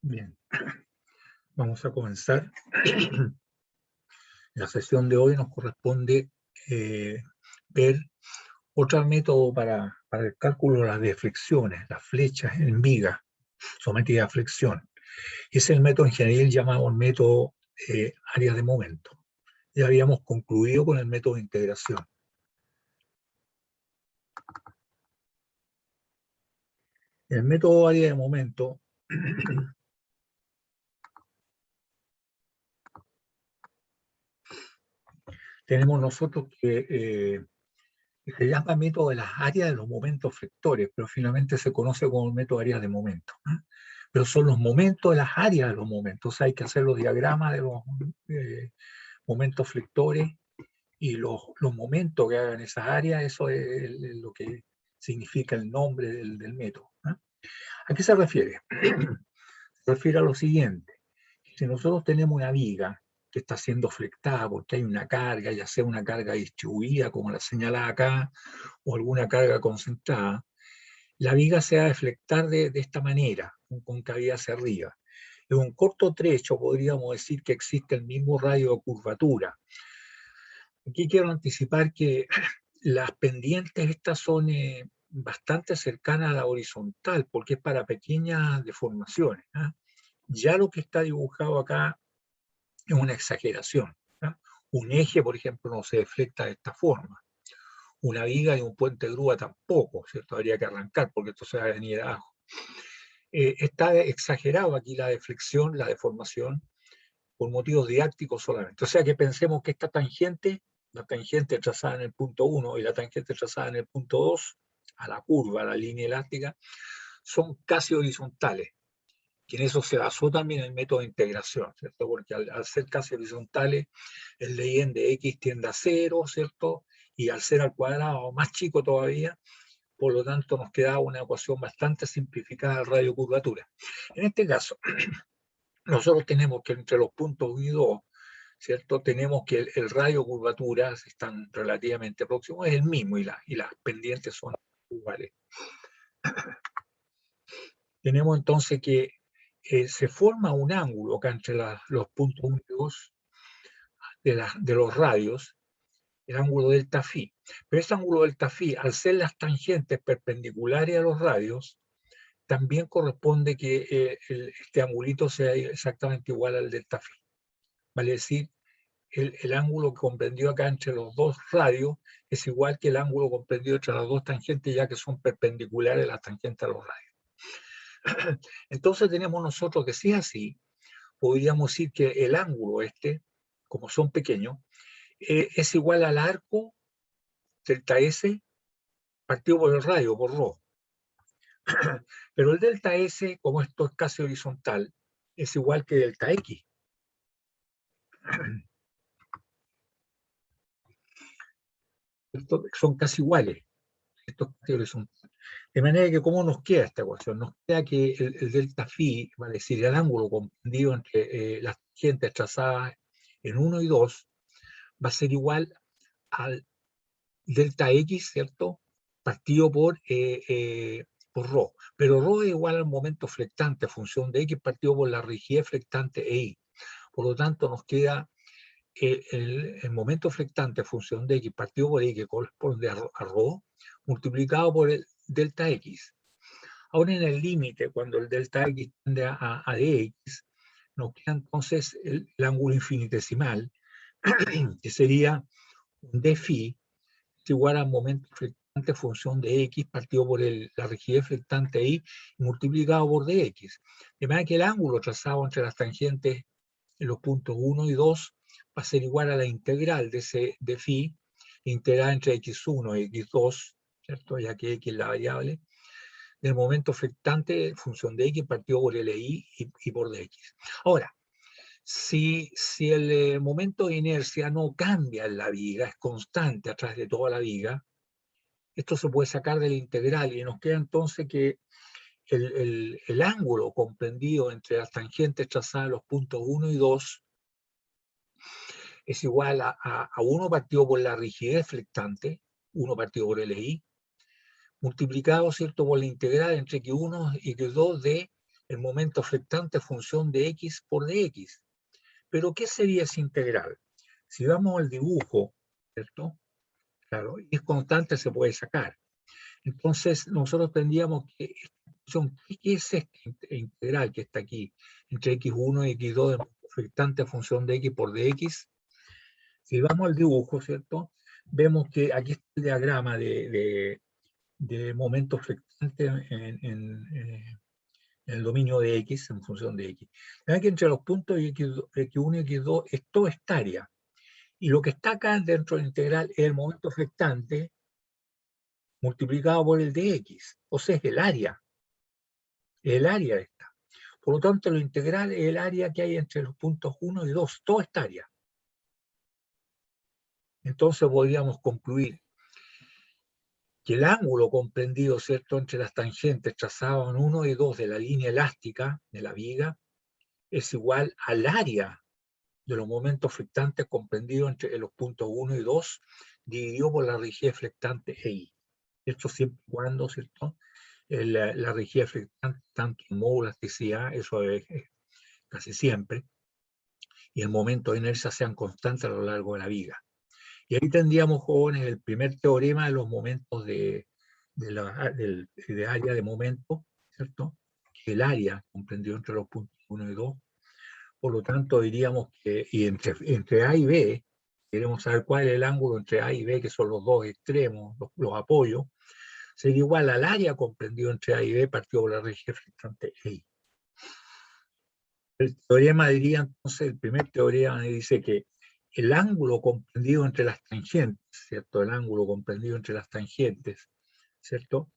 Bien, vamos a comenzar. En la sesión de hoy nos corresponde ver otro método para el cálculo de las deflexiones, las flechas en viga sometidas a flexión. Es el método en general llamado el método área de momento. Ya habíamos concluido con el método de integración. El método área de momento tenemos nosotros que se llama método de las áreas de los momentos flectores, pero finalmente se conoce como el método de áreas de momento. Pero son los momentos de las áreas de los momentos. O sea, hay que hacer los diagramas de los momentos flectores y los momentos que hagan esas áreas, eso es lo que significa el nombre del método. ¿A qué se refiere? Se refiere a lo siguiente. Si nosotros tenemos una viga que está siendo flectada porque hay una carga, ya sea una carga distribuida, como la señala acá, o alguna carga concentrada, la viga se va a deflectar de esta manera, con concavidad hacia arriba. En un corto trecho podríamos decir que existe el mismo radio de curvatura. Aquí quiero anticipar que las pendientes estas son bastante cercanas a la horizontal, porque es para pequeñas deformaciones. Ya lo que está dibujado acá es una exageración. Un eje, por ejemplo, no se deflecta de esta forma. Una viga y un puente de grúa tampoco, ¿cierto? Habría que arrancar porque esto se va a venir abajo. Está exagerado aquí la deflexión, la deformación, por motivos didácticos solamente. O sea que pensemos que esta tangente, la tangente trazada en el punto 1 y la tangente trazada en el punto 2, a la curva, a la línea elástica, son casi horizontales. Y en eso se basó también el método de integración, ¿cierto? Porque al ser casi horizontales, el ln de x tiende a 0, ¿cierto? Y al ser al cuadrado más chico todavía, por lo tanto nos queda una ecuación bastante simplificada del radio curvatura. En este caso, nosotros tenemos que entre los puntos 1 y 2, ¿cierto? Tenemos que el radio curvatura están relativamente próximos, es el mismo y las pendientes son iguales. Tenemos entonces que se forma un ángulo acá entre los puntos 1 y 2 de los radios, el ángulo delta phi. Pero ese ángulo delta phi, al ser las tangentes perpendiculares a los radios, también corresponde que este angulito sea exactamente igual al delta phi. Vale decir, el ángulo comprendido acá entre los dos radios es igual que el ángulo comprendido entre las dos tangentes, ya que son perpendiculares las tangentes a los radios. Entonces tenemos nosotros que si es así, podríamos decir que el ángulo este, como son pequeños, es igual al arco delta S partido por el radio, por ρ. Pero el delta S, como esto es casi horizontal, es igual que delta X. Son casi iguales. Esto es casi horizontal. De manera que, ¿cómo nos queda esta ecuación? Nos queda que el delta phi, vale decir, el ángulo comprendido entre las tangentes trazadas en 1 y 2, va a ser igual al delta X, ¿cierto? Partido por ρ. Pero ρ es igual al momento flectante, función de X, partido por la rigidez flectante EI. Por lo tanto, nos queda el momento flectante, función de X, partido por X, que corresponde a ρ, multiplicado por el delta X. Ahora en el límite, cuando el delta X tiende a dx, nos queda entonces el ángulo infinitesimal, que sería un d phi, es igual al momento flectante función de x partido por la rigidez flectante y multiplicado por dx. De manera que el ángulo trazado entre las tangentes en los puntos 1 y 2 va a ser igual a la integral de ese d phi, integrada entre x1 y x2, ¿cierto? Ya que x es la variable, del momento flectante, función de x partido por LI y por dx. Ahora, si el momento de inercia no cambia en la viga, es constante a través de toda la viga, esto se puede sacar de la integral y nos queda entonces que el ángulo comprendido entre las tangentes trazadas en los puntos 1 y 2 es igual a 1 partido por la rigidez flectante, 1 partido por LI, multiplicado, ¿cierto?, por la integral entre x1 y x2 de el momento flectante es función de x por dx. Pero ¿qué sería ese integral? Si vamos al dibujo, ¿cierto? Claro, y es constante, se puede sacar. Entonces, nosotros tendríamos que, ¿qué es este integral que está aquí? Entre x1 y x2 de flectante función de x por dx. Si vamos al dibujo, ¿cierto? Vemos que aquí está el diagrama de momento flectante en el dominio de x, en función de x. Vean que entre los puntos x1 y x2 es toda esta área. Y lo que está acá dentro del integral es el momento flectante multiplicado por el de x. O sea, es el área. El área esta. Por lo tanto, lo integral es el área que hay entre los puntos 1 y 2, toda esta área. Entonces podríamos concluir que el ángulo comprendido, ¿cierto?, entre las tangentes trazadas en 1 y 2 de la línea elástica de la viga es igual al área de los momentos flectantes comprendidos entre los puntos 1 y 2 dividido por la rigidez flectante EI. Esto siempre y cuando, ¿cierto?, la rigidez flectante, tanto en módulo elasticidad, eso es casi siempre, y el momento de inercia sean constantes a lo largo de la viga. Y ahí tendríamos, jóvenes, el primer teorema de los momentos de área de momento, ¿cierto? El área comprendido entre los puntos 1 y 2. Por lo tanto, diríamos que, y entre A y B, queremos saber cuál es el ángulo entre A y B, que son los dos extremos, los apoyos, sería igual al área comprendido entre A y B partido por la rigidez flectante EI. El teorema diría entonces, el primer teorema dice que el ángulo comprendido entre las tangentes, ¿cierto? El ángulo comprendido entre las tangentes, ¿cierto?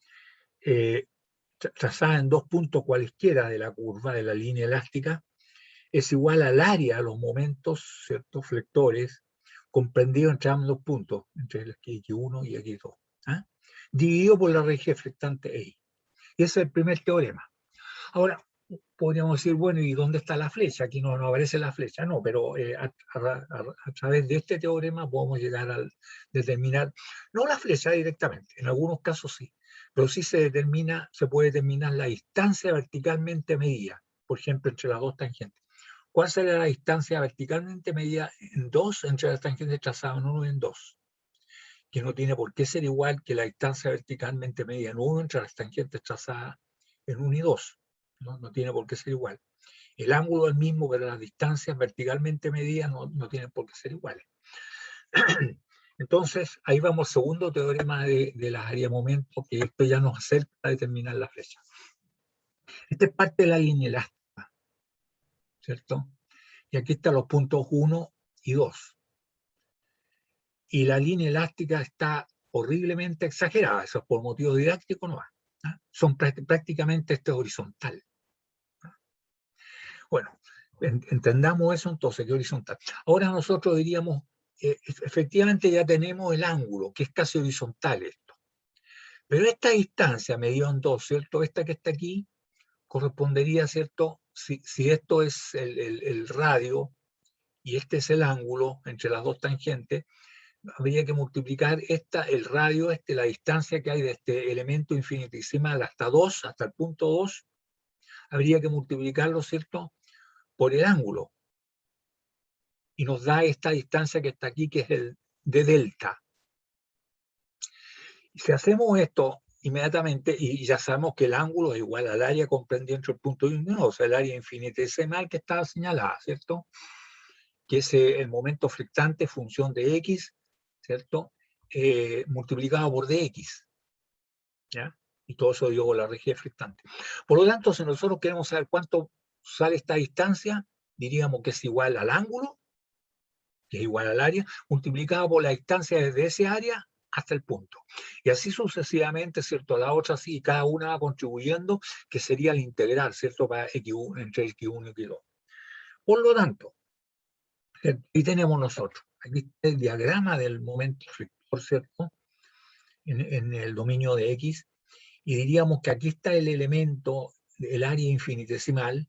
Trazada en dos puntos cualesquiera de la curva de la línea elástica, es igual al área de los momentos, ¿cierto?, flectores, comprendido entre ambos puntos, entre el X1 y X2, ¿ah? Dividido por la rigidez flectante EI. Y ese es el primer teorema. Ahora, podríamos decir, bueno, ¿y dónde está la flecha? Aquí no aparece la flecha, no, pero a través de este teorema podemos llegar a determinar, no la flecha directamente, en algunos casos sí, pero sí se puede determinar la distancia verticalmente medida, por ejemplo, entre las dos tangentes. ¿Cuál será la distancia verticalmente medida en 2 entre las tangentes trazadas en 1 y en 2? Que no tiene por qué ser igual que la distancia verticalmente medida en 1 entre las tangentes trazadas en 1 y 2. No tiene por qué ser igual. El ángulo es el mismo, pero las distancias verticalmente medidas no tienen por qué ser iguales. Entonces, ahí vamos al segundo teorema de las áreas de momento, que esto ya nos acerca a determinar la flecha. Esta es parte de la línea elástica, ¿cierto? Y aquí están los puntos 1 y 2. Y la línea elástica está horriblemente exagerada, eso por motivos didácticos no va. Son prácticamente horizontal. Bueno, entendamos eso entonces, que horizontal. Ahora nosotros diríamos, efectivamente ya tenemos el ángulo, que es casi horizontal esto. Pero esta distancia medida en 2, ¿cierto? Esta que está aquí, correspondería, ¿cierto? Si esto es el radio y este es el ángulo entre las dos tangentes, habría que multiplicar el radio, la distancia que hay de este elemento infinitesimal hasta 2, hasta el punto 2, habría que multiplicarlo, ¿cierto?, por el ángulo. Y nos da esta distancia que está aquí, que es el de delta. Y si hacemos esto inmediatamente, y ya sabemos que el ángulo es igual al área comprendido entre el punto y el 1, o sea, el área infinitesimal que estaba señalada, ¿cierto? Que es el momento flectante función de x, ¿cierto? Multiplicado por dx, ¿ya? Y todo eso dio la rigidez flectante. Por lo tanto, si nosotros queremos saber cuánto sale esta distancia, diríamos que es igual al ángulo, que es igual al área, multiplicado por la distancia desde ese área hasta el punto. Y así sucesivamente, ¿cierto? La otra sí, cada una va contribuyendo, que sería el integral, ¿cierto? Para X1, entre X1 y X2. Por lo tanto, aquí tenemos nosotros, aquí está el diagrama del momento flector, ¿cierto?, en el dominio de X, y diríamos que aquí está el elemento, el área infinitesimal,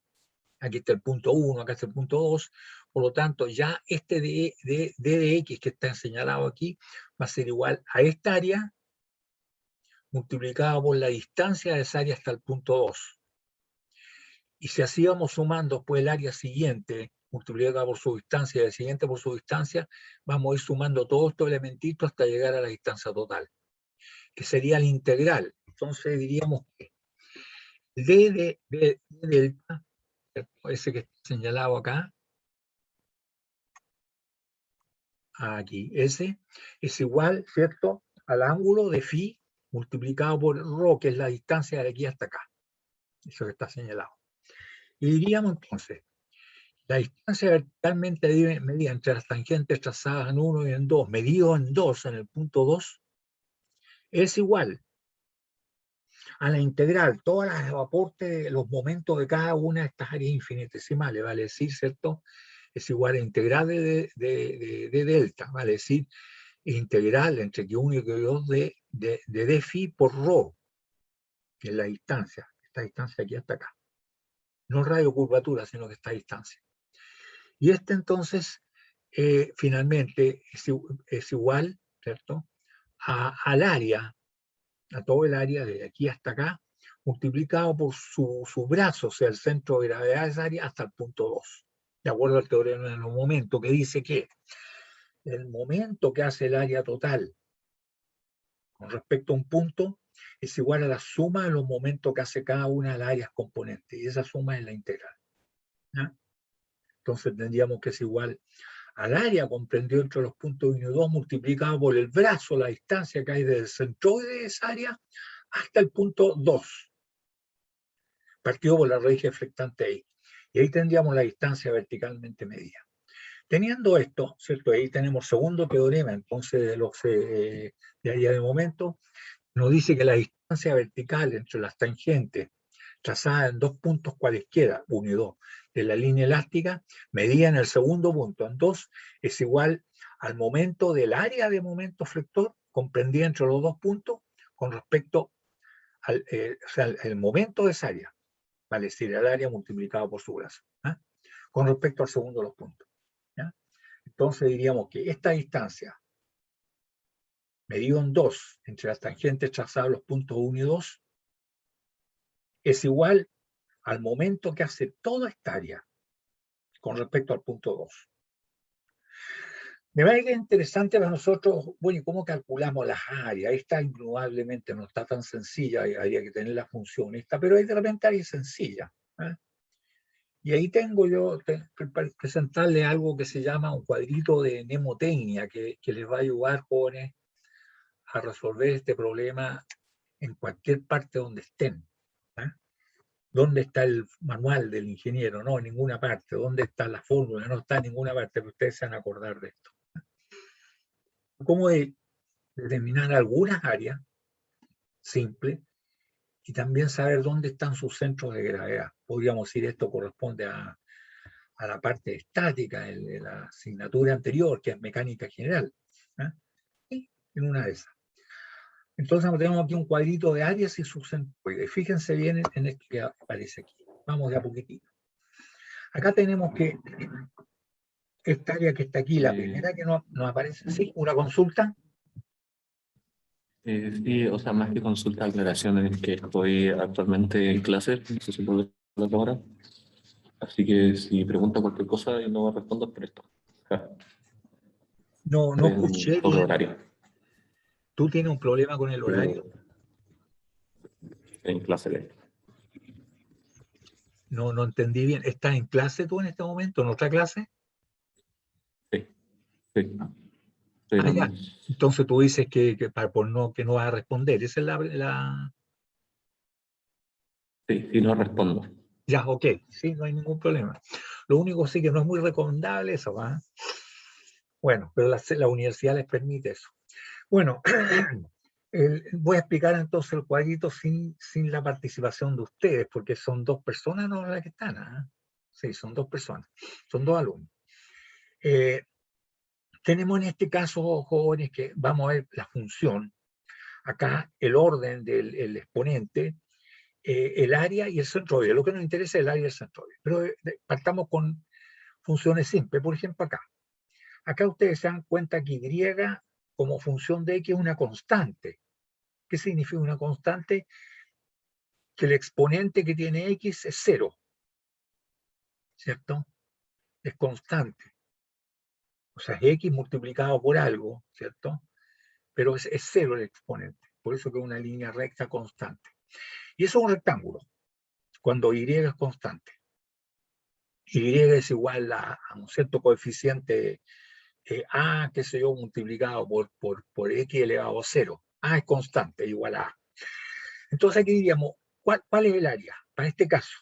aquí está el punto 1, acá está el punto 2, por lo tanto ya este d de x que está señalado aquí va a ser igual a esta área multiplicado por la distancia de esa área hasta el punto 2. Y si así vamos sumando pues el área siguiente, multiplicada por su distancia y el siguiente por su distancia, vamos a ir sumando todos estos elementitos hasta llegar a la distancia total, que sería la integral. Entonces diríamos que d delta, ese que está señalado acá, aquí, ese es igual, ¿cierto?, al ángulo de phi multiplicado por rho, que es la distancia de aquí hasta acá. Eso que está señalado. Y diríamos entonces, la distancia verticalmente medida entre las tangentes trazadas en 1 y en 2, medido en 2, en el punto 2, es igual a la integral, todas las aportes, los momentos de cada una de estas áreas infinitesimales, vale decir, ¿cierto? Es igual a integral de delta, vale decir, integral entre Q1 y Q2 de d phi por rho, que es la distancia, esta distancia aquí hasta acá. No radio curvatura, sino que esta distancia. Y este entonces, finalmente, es igual, ¿cierto?, al área, a todo el área de aquí hasta acá, multiplicado por su brazo, o sea, el centro de gravedad de esa área, hasta el punto 2, de acuerdo al teorema de los momentos, que dice que el momento que hace el área total con respecto a un punto es igual a la suma de los momentos que hace cada una de las áreas componentes, y esa suma es la integral, ¿ya? Entonces tendríamos que es igual al área comprendido entre los puntos 1 y 2 multiplicado por el brazo, la distancia que hay desde el centroide de esa área hasta el punto 2, partido por la raíz reflectante ahí. Y ahí tendríamos la distancia verticalmente medida. Teniendo esto, ¿cierto? Ahí tenemos segundo teorema, entonces, de área de momento, nos dice que la distancia vertical entre las tangentes trazada en dos puntos cualesquiera, 1 y 2, de la línea elástica, medida en el segundo punto, en 2, es igual al momento del área de momento flector, comprendida entre los dos puntos, con respecto al o sea, el momento de esa área, vale decir, el área multiplicado por su brazo, ¿eh?, con respecto al segundo de los puntos, ¿ya? Entonces diríamos que esta distancia, medido en 2, entre las tangentes trazadas los puntos 1 y 2, es igual al momento que hace toda esta área con respecto al punto 2. Me parece interesante para nosotros, bueno, ¿y cómo calculamos las áreas? Esta indudablemente no está tan sencilla, habría que tener la función esta, pero hay de repente áreas sencillas, ¿eh? Y ahí tengo yo para presentarle algo que se llama un cuadrito de mnemotecnia que les va a ayudar, jóvenes, a resolver este problema en cualquier parte donde estén, ¿eh? ¿Dónde está el manual del ingeniero? No, en ninguna parte. ¿Dónde está la fórmula? No está en ninguna parte, pero ustedes se van a acordar de esto. ¿Cómo determinar algunas áreas simples y también saber dónde están sus centros de gravedad? Podríamos decir, esto corresponde a la parte estática de la asignatura anterior, que es mecánica general, ¿eh? Y en una de esas. Entonces tenemos aquí un cuadrito de áreas y sus centroides. Fíjense bien en esto que aparece aquí. Vamos de a poquitito. Acá tenemos que esta área que está aquí, la primera que nos aparece, ¿sí? ¿Una consulta? Sí, o sea, más que consulta, aclaraciones, que estoy actualmente en clase, no sé si puedo ver la cámara. Así que si pregunta cualquier cosa y no respondo, por esto. Ja, No, no estoy escuché en sobre bien. horario, ¿Tú tienes un problema con el horario? pero en clase de. No, no entendí bien. ¿Estás en clase tú en este momento? ¿En otra clase? Sí, sí, estoy en Ah, ya. ambos. Entonces tú dices que no vas a responder. Esa es Sí, sí, no respondo. Ya, ok. Sí, no hay ningún problema. Lo único sí que no es muy recomendable eso, ¿va? Bueno, pero la universidad les permite eso. Bueno, voy a explicar entonces el cuadrito sin la participación de ustedes, porque son dos personas no las que están, ¿ah? Sí, son dos personas, son dos alumnos. Tenemos en este caso, jóvenes, que vamos a ver la función, acá el orden del exponente, el área y el centroide. Lo que nos interesa es el área y el centroide. Pero partamos con funciones simples. Por ejemplo, acá ustedes se dan cuenta que Y como función de X es una constante. ¿Qué significa una constante? Que el exponente que tiene X es 0. ¿cierto? Es constante. O sea, es X multiplicado por algo, ¿cierto? Pero es cero el exponente. Por eso que es una línea recta constante. Y eso es un rectángulo, cuando Y es constante. Y es igual a un cierto coeficiente A, qué sé yo, multiplicado por X elevado a 0. A es constante, igual a A. Entonces aquí diríamos, ¿cuál es el área? Para este caso,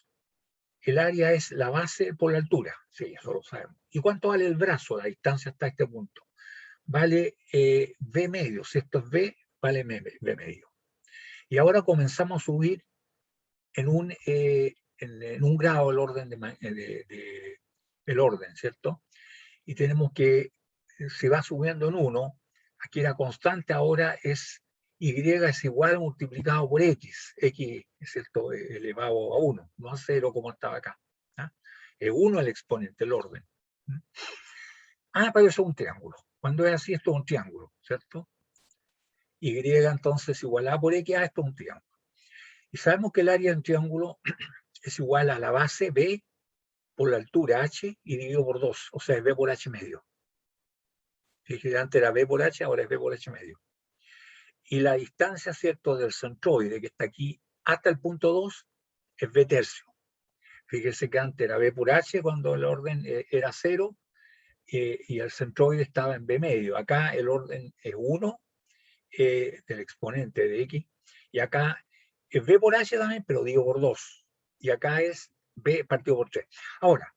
el área es la base por la altura. Sí, eso lo sabemos. ¿Y cuánto vale el brazo, la distancia hasta este punto? Vale B medio. Si esto es B, vale B medio. Y ahora comenzamos a subir en un grado el orden el orden, ¿cierto? Y tenemos que, si va subiendo en 1, aquí la constante ahora es Y es igual multiplicado por X. X es cierto, elevado a 1, no a 0 como estaba acá. ¿Ah? Es 1 el exponente, el orden. Pero eso es un triángulo. Cuando es así, esto es un triángulo, ¿cierto? Y entonces igual a por X, esto es un triángulo. Y sabemos que el área de un triángulo es igual a la base B por la altura H y dividido por 2, o sea, es B por H medio. Fíjate, antes era B por H, ahora es B por H medio. Y la distancia, ¿cierto?, del centroide que está aquí hasta el punto 2 es B tercio. Fíjese que antes era B por H cuando el orden era 0 y el centroide estaba en B medio. Acá el orden es 1 del exponente de X y acá es B por H también, pero digo por 2. Y acá es B partido por 3. Ahora,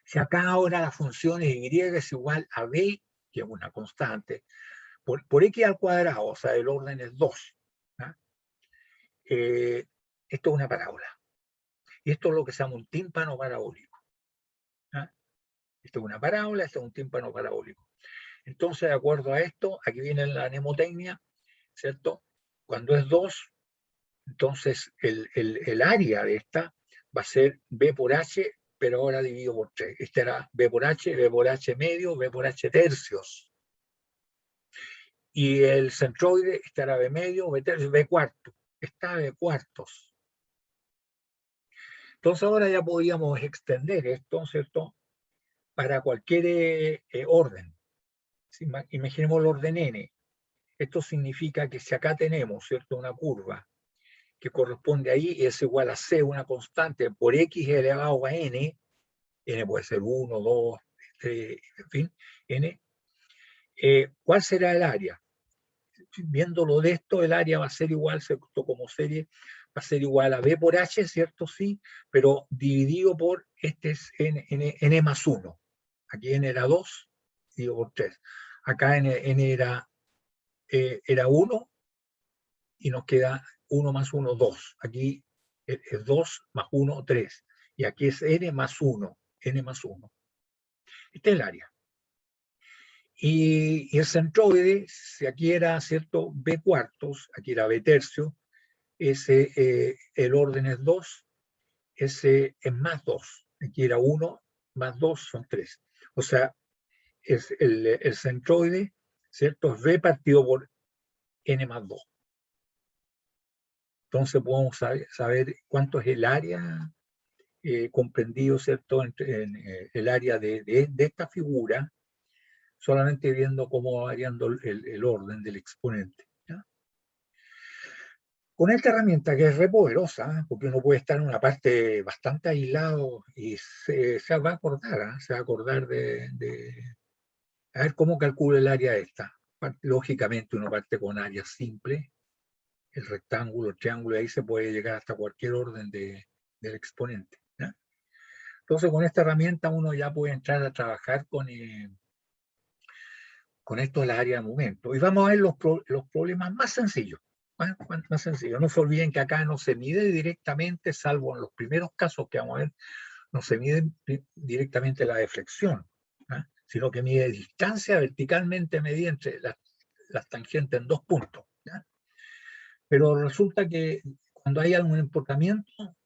si acá ahora la función es Y es igual a B, que es una constante, por X al cuadrado, o sea, el orden es 2. ¿Ah? Esto es una parábola. Y esto es lo que se llama un tímpano parabólico. ¿Ah? Esto es una parábola, esto es un tímpano parabólico. Entonces, de acuerdo a esto, aquí viene la mnemotecnia, ¿cierto? Cuando es 2, entonces el área de esta va a ser B por H, pero ahora dividido por 3. Este era B por H medio, B por H tercios. Y el centroide estará B medio, B tercios, B cuarto. Está B cuartos. Entonces ahora ya podríamos extender esto, ¿cierto? Para cualquier orden. Imaginemos el orden n. Esto significa que si acá tenemos, ¿cierto?, una curva que corresponde ahí, es igual a c, una constante, por x elevado a n, n puede ser 1, 2, 3, en fin, n, ¿cuál será el área? Viéndolo de esto, el área va a ser igual, ¿cierto?, como serie, va a ser igual a b por h, ¿cierto? Sí, pero dividido por, este es n más 1. Aquí n era 2, dividido por 3. Acá n era 1 y nos queda 1 más 1, 2. Aquí es 2 más 1, 3. Y aquí es n más 1, n más 1. Este es el área. Y el centroide, si aquí era, ¿cierto?, b cuartos, aquí era b tercio, el orden es 2, ese es más 2. Aquí era 1 más 2 son 3. O sea, es el centroide, ¿cierto?, es b partido por n más 2. Entonces podemos saber cuánto es el área comprendido, ¿cierto?, en el área de esta figura, solamente viendo cómo va variando el orden del exponente. ¿Ya? Con esta herramienta que es re poderosa, porque uno puede estar en una parte bastante aislado y se va a acordar, se va a acordar a ver cómo calcula el área esta. Lógicamente uno parte con áreas simples, el rectángulo, el triángulo, y ahí se puede llegar hasta cualquier orden del exponente. ¿Ya? Entonces con esta herramienta uno ya puede entrar a trabajar con esto de la área de momento. Y vamos a ver los problemas más sencillos. Más sencillo. No se olviden que acá no se mide directamente, salvo en los primeros casos que vamos a ver, no se mide directamente la deflexión, sino que mide distancia verticalmente medida entre las tangentes en 2 puntos. ¿Ya? Pero resulta que cuando hay algún emporcamiento,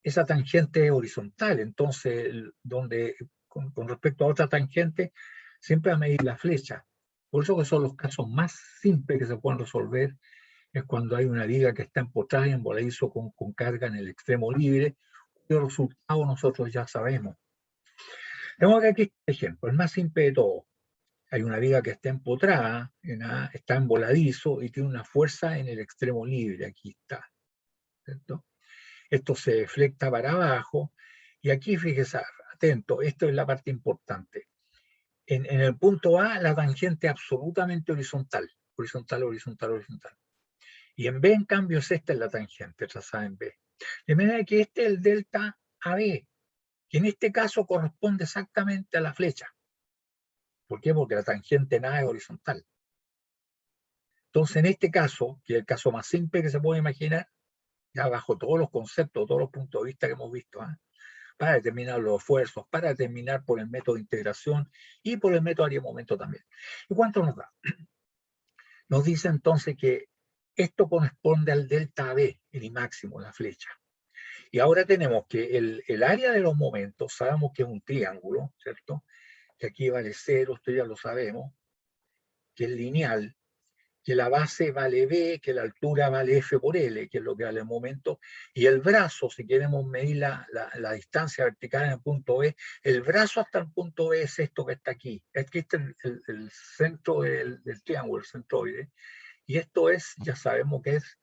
esa tangente es horizontal, entonces donde con respecto a otra tangente siempre va a medir la flecha. Por eso que son los casos más simples que se pueden resolver, es cuando hay una viga que está empotrada y en voladizo con carga en el extremo libre, los resultados nosotros ya sabemos. Tengo aquí este ejemplo, el más simple de todo. Hay una viga que está empotrada, está en voladizo y tiene una fuerza en el extremo libre. Aquí está, ¿cierto? Esto se deflecta para abajo y aquí, fíjese, atento, esto es la parte importante. En el punto A, la tangente es absolutamente horizontal, horizontal, horizontal, horizontal. Y en B, en cambio, esta es la tangente trazada en B. De manera que este es el delta AB, que en este caso corresponde exactamente a la flecha. ¿Por qué? Porque la tangente en A es horizontal. Entonces, en este caso, que es el caso más simple que se puede imaginar, ya bajo todos los conceptos, todos los puntos de vista que hemos visto, para determinar los esfuerzos, para determinar por el método de integración y por el método área-momento también. ¿Y cuánto nos da? Nos dice entonces que esto corresponde al delta AB, el I máximo, la flecha. Y ahora tenemos que el área de los momentos, sabemos que es un triángulo, ¿cierto? Que aquí vale 0, esto ya lo sabemos, que es lineal, que la base vale B, que la altura vale F por L, que es lo que vale el momento, y el brazo, si queremos medir la distancia vertical en el punto B, el brazo hasta el punto B es esto que está aquí. Aquí está el centro del triángulo, el centroide, y esto es, ya sabemos que es,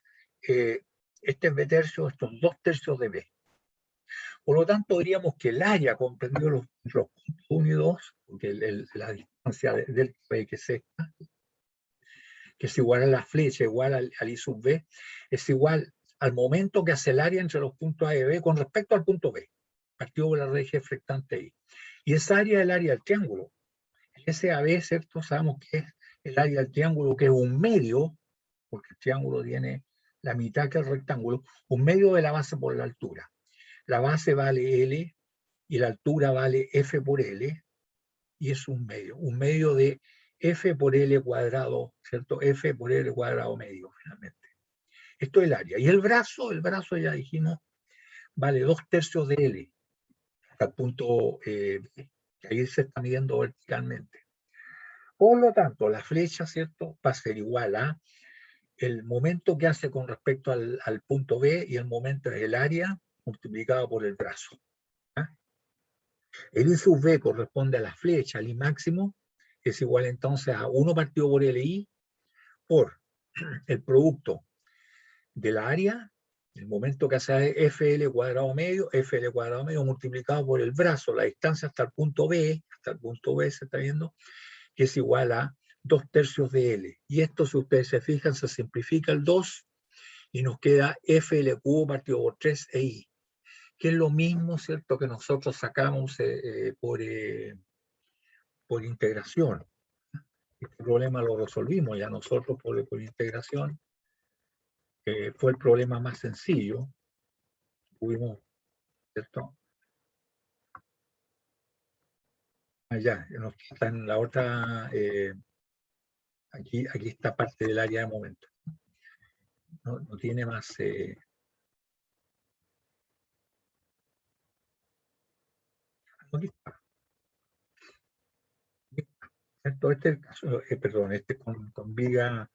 este es B tercio, estos 2/3 de B. Por lo tanto, diríamos que el área comprendido los puntos 1 y 2, porque la distancia del B, que es esta, que es igual a la flecha, igual al I sub B, es igual al momento que hace el área entre los puntos A y B con respecto al punto B, partido por la región flectante I. Y esa área es el área del triángulo. Ese AB, ¿cierto? Sabemos que es el área del triángulo, que es un medio, porque el triángulo tiene la mitad que el rectángulo, un medio de la base por la altura. La base vale L y la altura vale F por L, y es un medio de F por L cuadrado, ¿cierto? F por L cuadrado medio, finalmente. Esto es el área. Y el brazo ya dijimos, vale 2/3 de L, hasta el punto que ahí se está midiendo verticalmente. Por lo tanto, la flecha, ¿cierto?, va a ser igual a el momento que hace con respecto al punto B, y el momento es el área multiplicado por el brazo. El I sub B corresponde a la flecha, el I máximo, es igual entonces a 1 partido por LI por el producto del área, el momento que hace FL cuadrado medio multiplicado por el brazo, la distancia hasta el punto B se está viendo, que es igual a 2/3 de L. Y esto, si ustedes se fijan, se simplifica el 2 y nos queda FL cubo partido por 3 EI, que es lo mismo, ¿cierto?, que nosotros sacamos por integración. Este problema lo resolvimos ya nosotros por integración. Fue el problema más sencillo. Tuvimos, ¿cierto? Allá, está en la otra, aquí está parte del área de momento. No tiene más. Aquí está. ¿Cierto? Este es el caso, perdón, este con viga.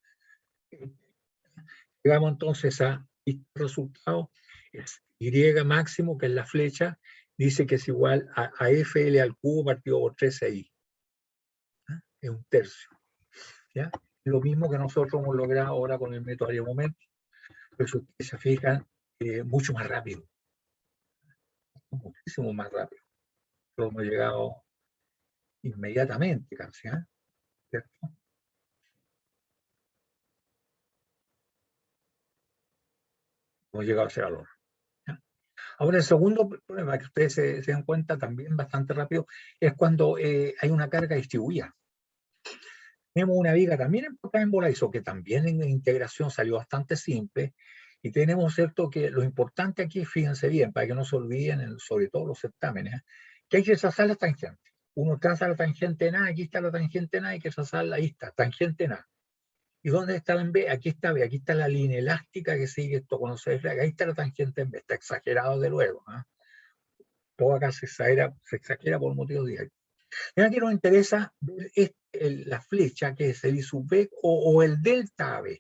Llegamos entonces a este resultado, es Y máximo, que es la flecha, dice que es igual a FL al cubo partido por 13I. Es un tercio. ¿Ya? Lo mismo que nosotros hemos logrado ahora con el método área momento, pero si ustedes se fijan, mucho más rápido, muchísimo más rápido. Lo hemos llegado inmediatamente casi, ¿cierto? Hemos llegado a ese valor. ¿Ya? Ahora, el segundo problema, que ustedes se dan cuenta también bastante rápido, es cuando hay una carga distribuida. Tenemos una viga también enfocada en voladizo, que también en integración salió bastante simple, y tenemos, ¿cierto?, que lo importante aquí, fíjense bien, para que no se olviden, sobre todo los certámenes, que hay que trazar la tangente. Uno traza la tangente en A, aquí está la tangente en A, hay que trazarla, ahí está, tangente en A. ¿Y dónde está la en B? Aquí está B, aquí está la línea elástica que sigue esto cuando se desplaza, ahí está la tangente en B, está exagerado de luego. Todo acá se exagera por motivos directos. Y aquí nos interesa ver la flecha, que es el I sub B o el delta AB.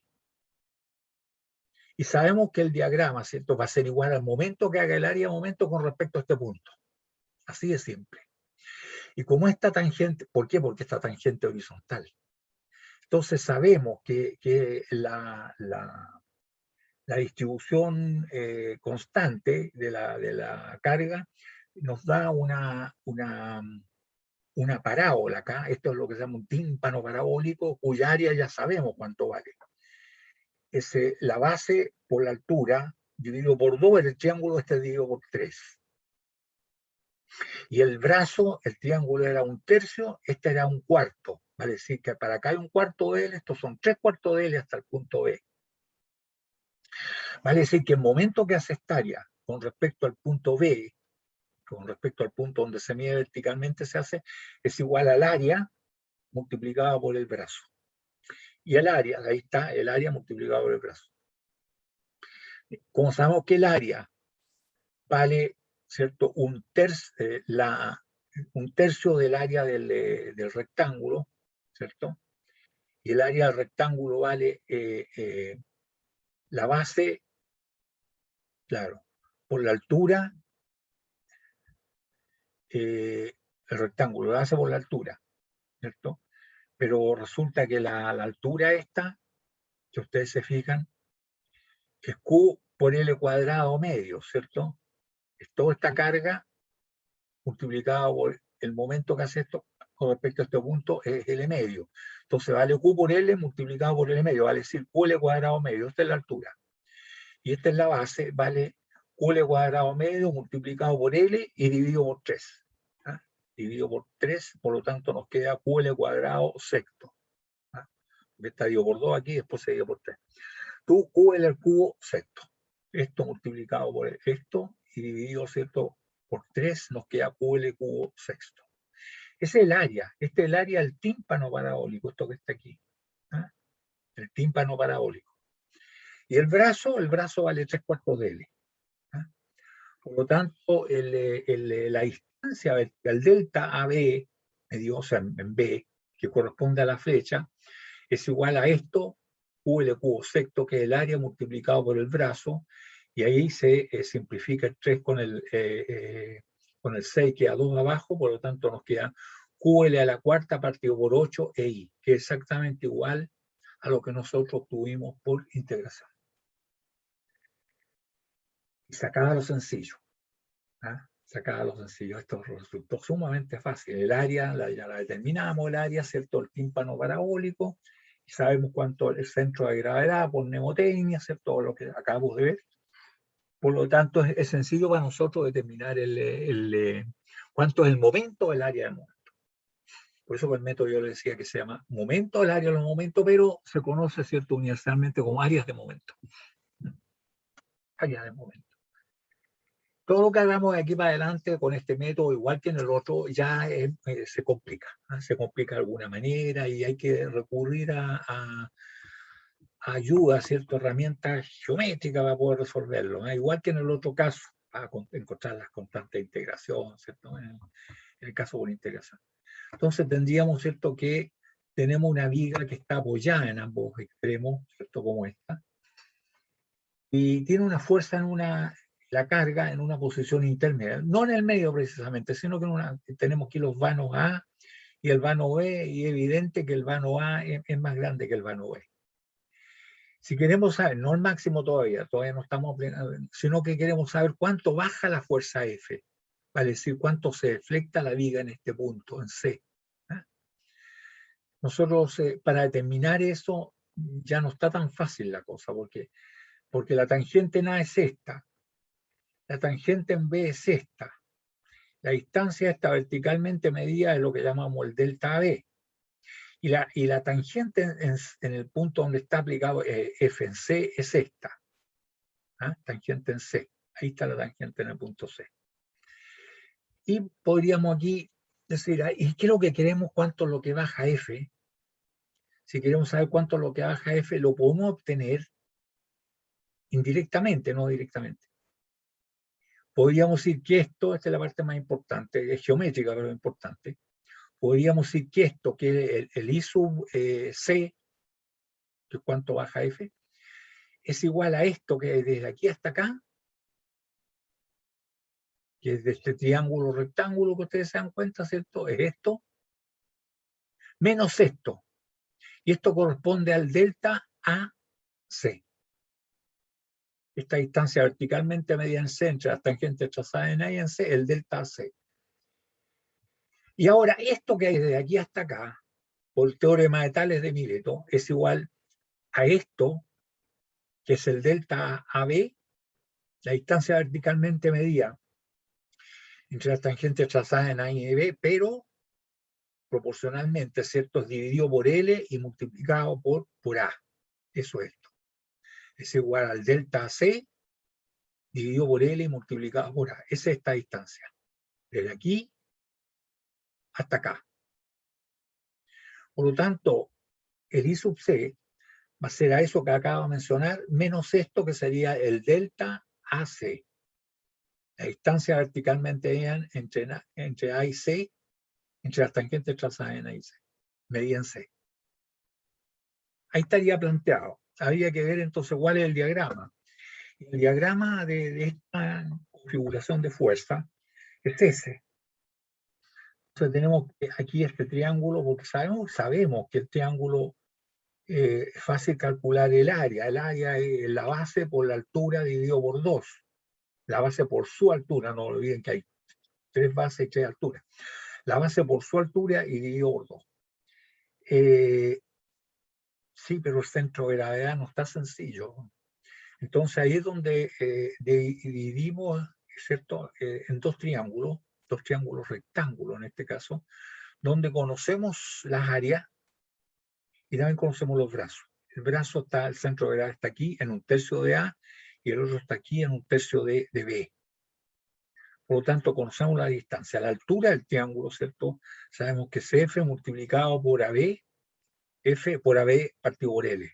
Y sabemos que el diagrama, ¿cierto?, va a ser igual al momento que haga el área de momento con respecto a este punto. Así de simple. Y como esta tangente, ¿por qué? Porque esta tangente horizontal. Entonces sabemos que la distribución constante de la carga nos da una parábola acá. Esto es lo que se llama un tímpano parabólico, cuya área ya sabemos cuánto vale. Es la base por la altura, dividido por 2, el triángulo este dividido por 3. Y el brazo, el triángulo era 1/3, este era 1/4. Vale decir que para acá hay 1/4 de L, estos son 3/4 de L hasta el punto B. Vale decir que el momento que hace esta área con respecto al punto B, con respecto al punto donde se mide verticalmente se hace, es igual al área multiplicada por el brazo. Y el área, ahí está, el área multiplicado por el brazo. Como sabemos que el área vale, ¿cierto?, un tercio del área del rectángulo, ¿cierto? Y el área del rectángulo vale la base, claro, por la altura, el rectángulo, la base por la altura, ¿cierto? Pero resulta que la altura esta, que ustedes se fijan, es Q por L cuadrado medio, ¿cierto? Es toda esta carga multiplicada por el momento que hace esto con respecto a este punto es L medio. Entonces vale Q por L multiplicado por L medio, vale decir QL cuadrado medio, esta es la altura. Y esta es la base, vale QL cuadrado medio multiplicado por L y dividido por 3. ¿Ah? Dividido por 3, por lo tanto nos queda QL cuadrado sexto. ¿Ah? Está dividido por 2 aquí, después se divide por 3. Tú QL al cubo sexto. Esto multiplicado por esto y dividido, ¿cierto?, por 3 nos queda QL cubo sexto. Ese es el área, este es el área del tímpano parabólico, esto que está aquí. ¿Ah? El tímpano parabólico. Y el brazo vale 3/4 de L. ¿Ah? Por lo tanto, la distancia vertical delta AB, o sea, en B, que corresponde a la flecha, es igual a esto, QL cubo sexto, que es el área multiplicado por el brazo, y ahí se simplifica el 3 con el 6, queda 2 abajo, por lo tanto nos queda QL a la cuarta partido por 8 EI, que es exactamente igual a lo que nosotros obtuvimos por integración. Y sacada lo sencillo. ¿Ah? Sacada lo sencillo. Esto resultó sumamente fácil. El área, ya la determinamos, el área, ¿cierto? El tímpano parabólico. Y sabemos cuánto es el centro de gravedad por mnemotecnia, ¿cierto? Lo que acabamos de ver. Por lo tanto, es sencillo para nosotros determinar cuánto es el momento del área de momento. Por eso el método yo le decía que se llama momento del área de los momentos, pero se conoce, ¿cierto?, universalmente como áreas de momento. Áreas de momento. Todo lo que hagamos de aquí para adelante con este método, igual que en el otro, ya se complica. ¿Ah? Se complica de alguna manera y hay que recurrir a ayuda, ¿cierto?, herramientas geométricas para poder resolverlo. ¿Ah? Igual que en el otro caso, para encontrar las constantes de integración, ¿cierto?, en el caso por integración. Entonces tendríamos, ¿cierto?, que tenemos una viga que está apoyada en ambos extremos, ¿cierto?, como esta, y tiene una fuerza la carga en una posición intermedia, no en el medio precisamente, sino que tenemos aquí los vanos A y el vano B, y es evidente que el vano A es más grande que el vano B. Si queremos saber, no el máximo todavía no estamos, sino que queremos saber cuánto baja la fuerza F, vale decir, cuánto se deflecta la viga en este punto, en C. ¿Ah? Nosotros, para determinar eso, ya no está tan fácil la cosa, porque la tangente en A es esta, la tangente en B es esta, la distancia esta verticalmente medida es lo que llamamos el delta AB, y la tangente en el punto donde está aplicado F en C es esta. ¿Ah? Tangente en C. Ahí está la tangente en el punto C. Y podríamos aquí decir, ¿y qué es lo que queremos? ¿Cuánto es lo que baja F? Si queremos saber cuánto es lo que baja F, lo podemos obtener indirectamente, no directamente. Podríamos decir que esta es la parte más importante, es geométrica, pero importante. Podríamos decir que esto, que el I sub C, que es cuánto baja F, es igual a esto que hay desde aquí hasta acá, que es de este triángulo rectángulo que ustedes se dan cuenta, ¿cierto? Es esto, menos esto. Y esto corresponde al delta AC. Esta distancia verticalmente medida en C entre las tangentes trazadas en A y en C, el delta AC. Y ahora, esto que hay desde aquí hasta acá, por el teorema de Tales de Mileto, es igual a esto, que es el delta AB, la distancia verticalmente medida entre las tangentes trazadas en A y B, pero proporcionalmente, ¿cierto? Es dividido por L y multiplicado por A. Eso es esto. Es igual al delta C dividido por L y multiplicado por A. Esa es esta distancia. Desde aquí hasta acá. Por lo tanto, el I sub C va a ser a eso que acabo de mencionar, menos esto que sería el delta AC. La distancia verticalmente entre A y C, entre las tangentes trazadas en A y C. Medida en C. Ahí estaría planteado. Habría que ver entonces cuál es el diagrama. El diagrama de esta configuración de fuerza es ese. Entonces tenemos aquí este triángulo, porque sabemos que el triángulo es fácil calcular el área. El área es la base por la altura dividido por 2. La base por su altura, no olviden que hay 3 bases y 3 alturas. La base por su altura y dividido por 2. Sí, pero el centro de gravedad no está sencillo. Entonces ahí es donde dividimos, ¿cierto? En dos triángulos rectángulos en este caso, donde conocemos las áreas y también conocemos los brazos. El centro de gravedad está aquí en 1/3 de A y el otro está aquí en 1/3 de B. Por lo tanto, conocemos la distancia. La altura del triángulo, ¿cierto? Sabemos que es F multiplicado por AB, F por AB partido por L.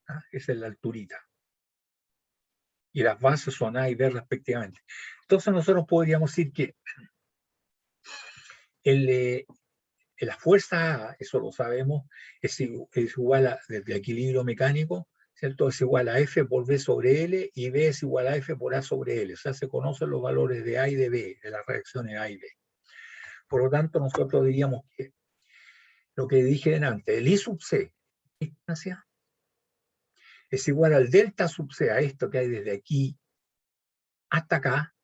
¿Ah? Esa es la alturita. Y las bases son A y B respectivamente. Entonces nosotros podríamos decir que la fuerza A, eso lo sabemos, es igual a, desde el equilibrio mecánico, ¿cierto? Es igual a F por B sobre L y B es igual a F por A sobre L. O sea, se conocen los valores de A y de B, de las reacciones A y B. Por lo tanto, nosotros diríamos que lo que dije antes, el I sub C, distancia, es igual al delta sub C, a esto que hay desde aquí hasta acá,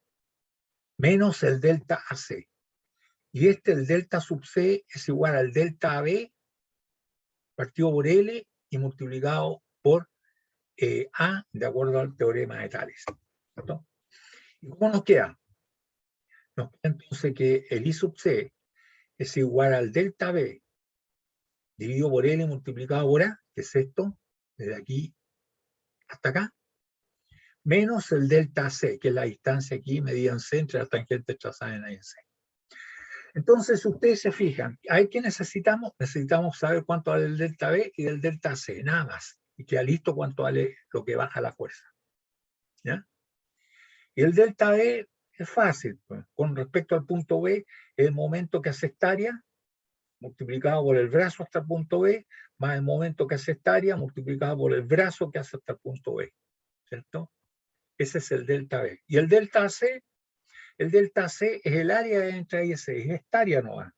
menos el delta AC. Y el delta sub C es igual al delta AB partido por L y multiplicado por A de acuerdo al teorema de Tales. ¿Cierto? ¿Y cómo nos queda? Nos queda entonces que el I sub C es igual al delta B dividido por L multiplicado por A, que es esto, desde aquí hasta acá, menos el delta C, que es la distancia aquí medida en C entre las tangentes trazadas en A y en C. Entonces, si ustedes se fijan, ¿hay qué necesitamos? Necesitamos saber cuánto vale el delta B y el delta C, nada más. Y queda listo cuánto vale lo que baja la fuerza. ¿Ya? Y el delta B es fácil. Pues. Con respecto al punto B, el momento que hace esta área, multiplicado por el brazo hasta el punto B, más el momento que hace esta área, multiplicado por el brazo que hace hasta el punto B. ¿Cierto? Ese es el delta B. Y el delta C es el área entre A y C, es esta área no va.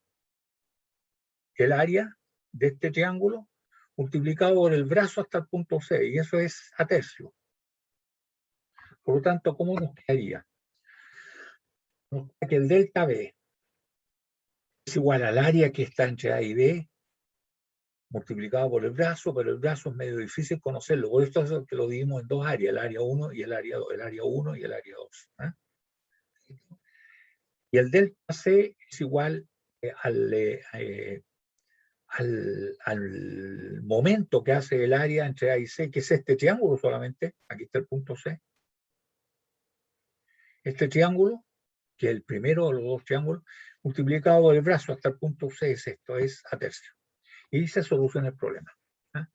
El área de este triángulo multiplicado por el brazo hasta el punto C, y eso es a tercio. Por lo tanto, ¿cómo nos quedaría? Nos queda que el delta B es igual al área que está entre A y B, multiplicado por el brazo, pero el brazo es medio difícil conocerlo, por eso es que lo dividimos en dos áreas, el área 1 y el área 2, el área 1 y el área 2. ¿Eh? Y el delta C es igual al momento que hace el área entre A y C, que es este triángulo solamente, aquí está el punto C. Este triángulo, que es el primero de los dos triángulos, multiplicado por el brazo hasta el punto C es esto, es a tercio. Y se soluciona el problema. ¿Eh?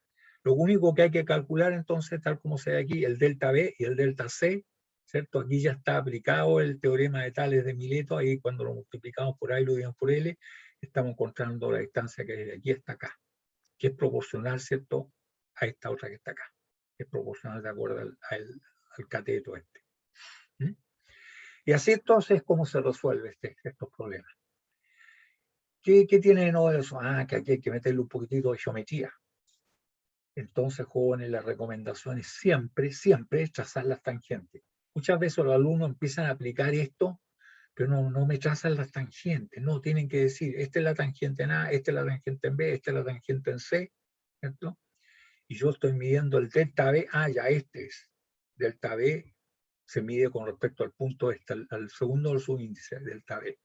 Lo único que hay que calcular entonces, tal como se ve aquí, el delta B y el delta C, ¿cierto? Aquí ya está aplicado el teorema de Tales de Mileto, ahí cuando lo multiplicamos por A y lo dividimos por L, estamos encontrando la distancia que es de aquí hasta acá, que es proporcional, ¿cierto?, a esta otra que está acá. es proporcional de acuerdo al cateto este. ¿Mm? Y así entonces es como se resuelve estos problemas. ¿Qué tiene de nuevo eso? Que aquí hay que meterle un poquitito de geometría. Entonces, jóvenes, la recomendación es siempre, siempre trazar las tangentes. Muchas veces los alumnos empiezan a aplicar esto, pero no me trazan las tangentes, no, tienen que decir, esta es la tangente en A, esta es la tangente en B, esta es la tangente en C, ¿cierto? Y yo estoy midiendo el delta B, ya este es. Delta B se mide con respecto al punto este, al segundo del subíndice, delta B.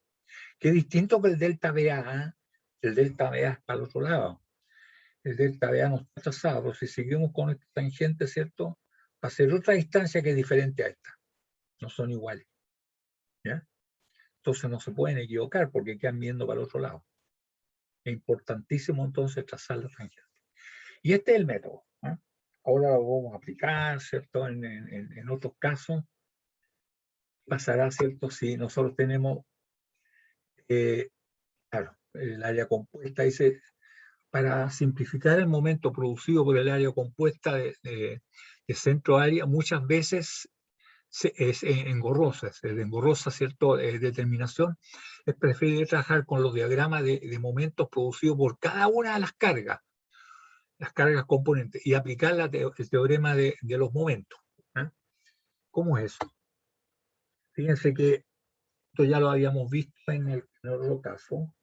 Que es distinto que el delta BA, el delta BA es para el otro lado. El delta BA no está trazado, pero si seguimos con esta tangente, ¿cierto? Va a ser otra distancia que es diferente a esta. No son iguales. ¿Ya? Entonces no se pueden equivocar porque quedan viendo para el otro lado. Es importantísimo entonces trazar la tangente. Y este es el método. Ahora lo vamos a aplicar, ¿cierto? En otros casos pasará, ¿cierto? Si nosotros tenemos, claro, el área compuesta, dice, para simplificar el momento producido por el área compuesta de centro área, muchas veces es engorrosa, ¿cierto? Determinación, es preferible trabajar con los diagramas de momentos producidos por cada una de las cargas componentes, y aplicar el teorema de los momentos. ¿Cómo es eso? Fíjense que esto ya lo habíamos visto en el otro caso.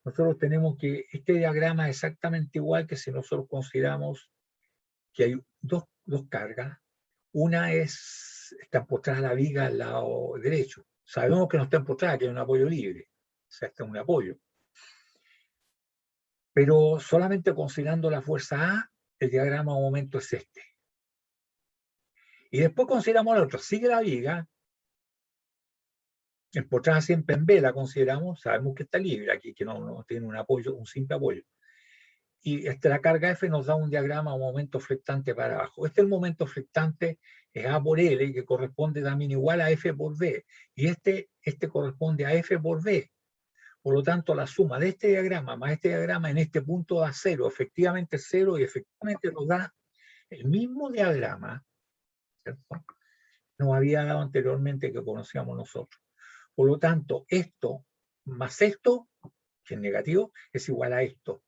Nosotros tenemos que este diagrama es exactamente igual que si nosotros consideramos que hay dos cargas. Una está empotrada la viga al lado derecho. Sabemos que no está empotrada, que hay un apoyo libre. O sea, está un apoyo. Pero solamente considerando la fuerza A, el diagrama de momento es este. Y después consideramos la otra. Sigue la viga, empotrada siempre en B, la consideramos, sabemos que está libre aquí, que no tiene un apoyo, un simple apoyo. Y la carga F nos da un diagrama o momento flectante para abajo. El momento flectante es A por L, que corresponde también igual a F por B. Y este corresponde a F por B. Por lo tanto, la suma de este diagrama más este diagrama en este punto da 0, efectivamente 0, y efectivamente nos da el mismo diagrama, ¿cierto? Nos había dado anteriormente que conocíamos nosotros. Por lo tanto, esto más esto, que es negativo, es igual a esto.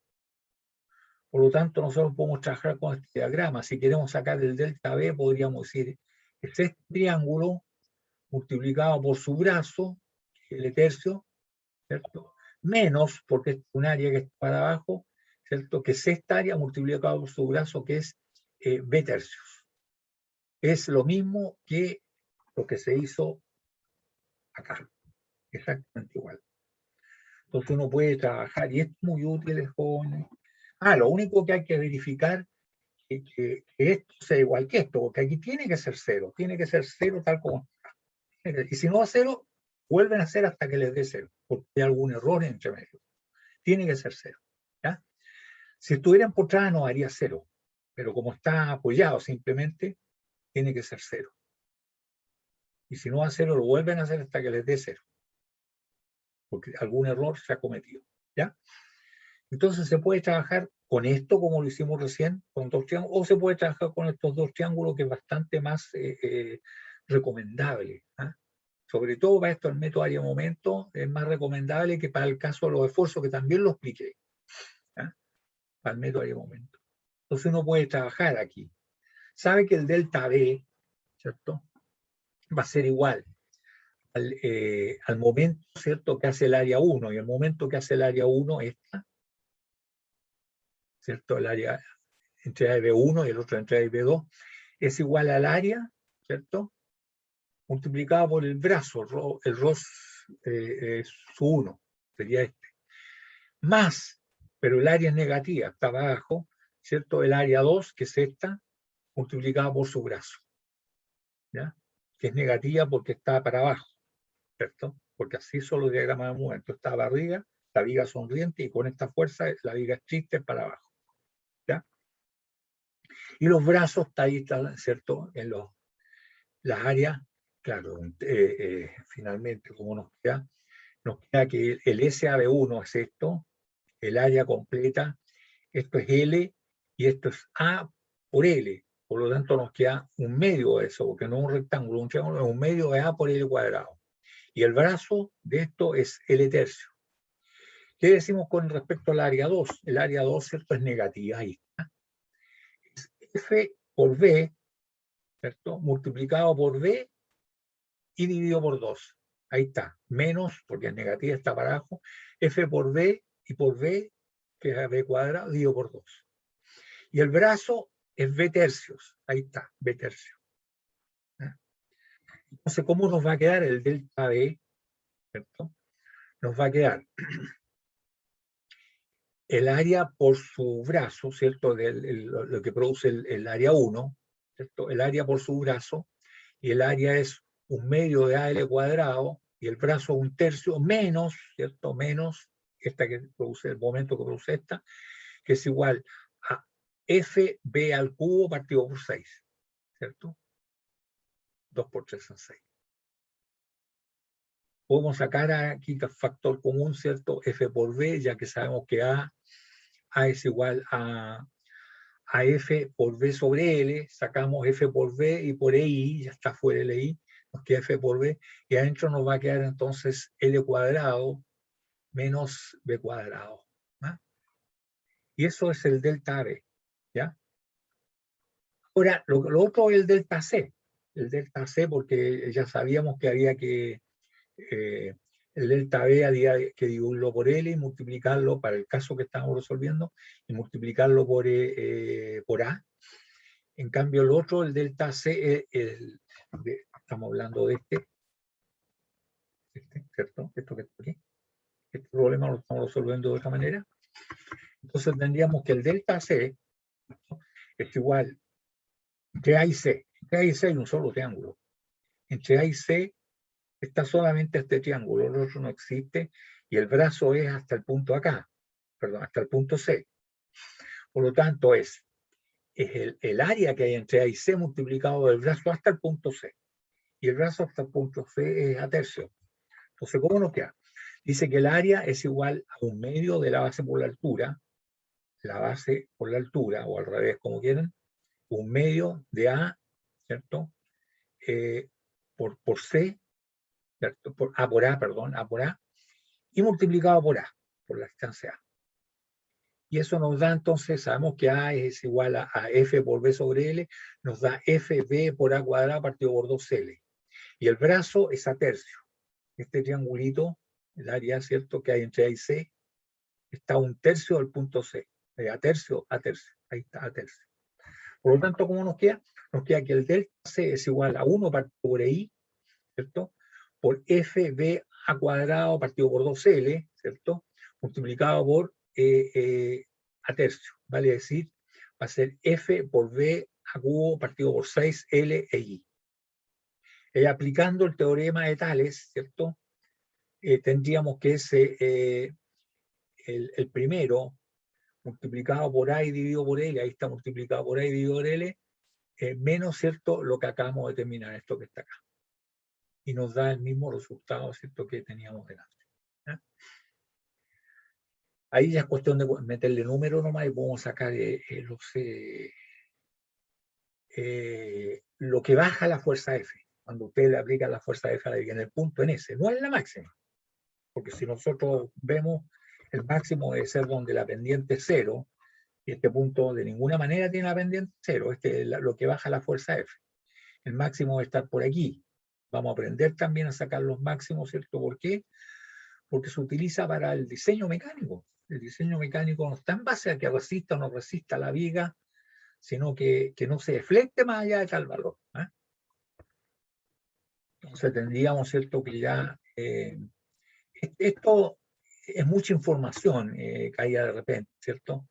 Por lo tanto, nosotros podemos trabajar con este diagrama. Si queremos sacar el delta B, podríamos decir, es este triángulo multiplicado por su brazo, que es el tercio, ¿cierto? Menos, porque es un área que está para abajo, ¿cierto? Que es esta área multiplicado por su brazo, que es B tercios. Es lo mismo que lo que se hizo acá. Exactamente igual. Entonces uno puede trabajar, y es muy útil, jóvenes. Lo único que hay que verificar es que esto sea igual que esto, porque aquí tiene que ser 0 tal como está. Y si no va a 0, vuelven a hacer hasta que les dé 0, porque hay algún error entre medio. Tiene que ser 0. ¿Ya? Si estuviera empotrada no haría 0, pero como está apoyado simplemente, tiene que ser 0. Y si no va a 0, lo vuelven a hacer hasta que les dé 0, porque algún error se ha cometido. ¿Ya? Entonces se puede trabajar con esto, como lo hicimos recién, con dos triángulos, o se puede trabajar con estos dos triángulos, que es bastante más recomendable. Sobre todo para esto, el método área-momento es más recomendable que para el caso de los esfuerzos, que también lo expliqué. Para el método área-momento. Entonces uno puede trabajar aquí. Sabe que el delta B, ¿cierto? Va a ser igual al momento, ¿cierto?, que hace el área 1, y el momento que hace el área 1, esta, ¿cierto? El área entre A y B1 y el otro entre A y B2, es igual al área, ¿cierto?, multiplicado por el brazo, el ROS su 1, sería este. Más, pero el área es negativa, está abajo, ¿cierto? El área 2, que es esta, multiplicada por su brazo, ¿ya? Que es negativa porque está para abajo, ¿cierto? Porque así son los diagramas de movimiento. Está para arriba, la viga sonriente, y con esta fuerza la viga triste para abajo, ¿ya? Y los brazos está ahí, ¿cierto? En las áreas, claro, finalmente, como nos queda que el SAB1 es esto, el área completa, esto es L, y esto es A por L, Por lo tanto, nos queda un medio de eso, porque no es un rectángulo, un triángulo es un medio de A por L cuadrado. Y el brazo de esto es L tercio. ¿Qué decimos con respecto al área 2? El área 2, ¿cierto? Es negativa, ahí está. Es F por B, ¿cierto? Multiplicado por B y dividido por 2. Ahí está. Menos, porque es negativa, está para abajo. F por B y por B, que es B cuadrado, dividido por 2. Y el brazo es B tercios. Ahí está, B tercios. Entonces, ¿cómo nos va a quedar el delta B? ¿Cierto? Nos va a quedar el área por su brazo, ¿cierto? Lo que produce el área 1, ¿cierto? El área por su brazo, y el área es un medio de AL cuadrado, y el brazo un tercio, menos, ¿cierto? Menos esta que produce, el momento que produce esta, que es igual a FB al cubo partido por 6, ¿cierto? 2 por 3 son 6. Podemos sacar aquí el factor común, ¿cierto? F por B, ya que sabemos que A es igual a F por B sobre L, sacamos F por B y por EI, ya está fuera el EI, nos queda F por B, y adentro nos va a quedar entonces L cuadrado menos B cuadrado. ¿Ah? Y eso es el delta B, ¿ya? Ahora, lo otro es el delta C. El delta C, porque ya sabíamos que había que eh, el delta B había que dividirlo por L y multiplicarlo, para el caso que estamos resolviendo, y multiplicarlo por A. En cambio, el otro, el delta C, estamos hablando de ¿cierto? Esto que está aquí. Este problema lo estamos resolviendo de otra manera. Entonces tendríamos que el delta C, ¿no?, es igual entre A y C. Entre A y C hay un solo triángulo. Entre A y C está solamente este triángulo, el otro no existe, y el brazo es hasta el punto acá, perdón, hasta el punto C. Por lo tanto, es el área que hay entre A y C multiplicado del brazo hasta el punto C. Y el brazo hasta el punto C es a tercio. Entonces, ¿cómo nos queda? Dice que el área es igual a un medio de la base por la altura, o al revés, como quieran, un medio de A, ¿cierto? Por C, ¿cierto? Por A, perdón, A por A, y multiplicado por A, por la distancia A. Y eso nos da entonces, sabemos que A es igual a F por B sobre L, nos da FB por A cuadrado partido por 2L. Y el brazo es a tercio. Este triangulito, el área, ¿cierto?, que hay entre A y C, está a un tercio del punto C. A tercio, ahí está, a tercio. Por lo tanto, ¿cómo nos queda? Nos queda que el delta C es igual a 1 partido por I, ¿cierto?, por FB a cuadrado partido por 2L, ¿cierto?, multiplicado por a tercio. Vale decir, va a ser F por B a cubo partido por 6L e I. Aplicando el teorema de Tales, ¿cierto?, tendríamos que el primero multiplicado por A y dividido por L, ahí está multiplicado por A y dividido por L, menos, ¿cierto?, lo que acabamos de terminar, esto que está acá. Y nos da el mismo resultado, ¿cierto?, que teníamos delante. ¿Ya? Ahí ya es cuestión de meterle número nomás y podemos sacar lo que baja la fuerza F. Cuando usted le aplica la fuerza F en el punto en ese, no es la máxima. Porque si nosotros vemos, el máximo debe ser donde la pendiente es 0, y este punto de ninguna manera tiene la pendiente 0, lo que baja la fuerza F. El máximo debe estar por aquí. Vamos a aprender también a sacar los máximos, ¿cierto? ¿Por qué? Porque se utiliza para el diseño mecánico. El diseño mecánico no está en base a que resista o no resista la viga, sino que no se deflecte más allá de tal valor. ¿Eh? Entonces tendríamos, ¿cierto?, que ya esto es mucha información caída de repente, ¿cierto?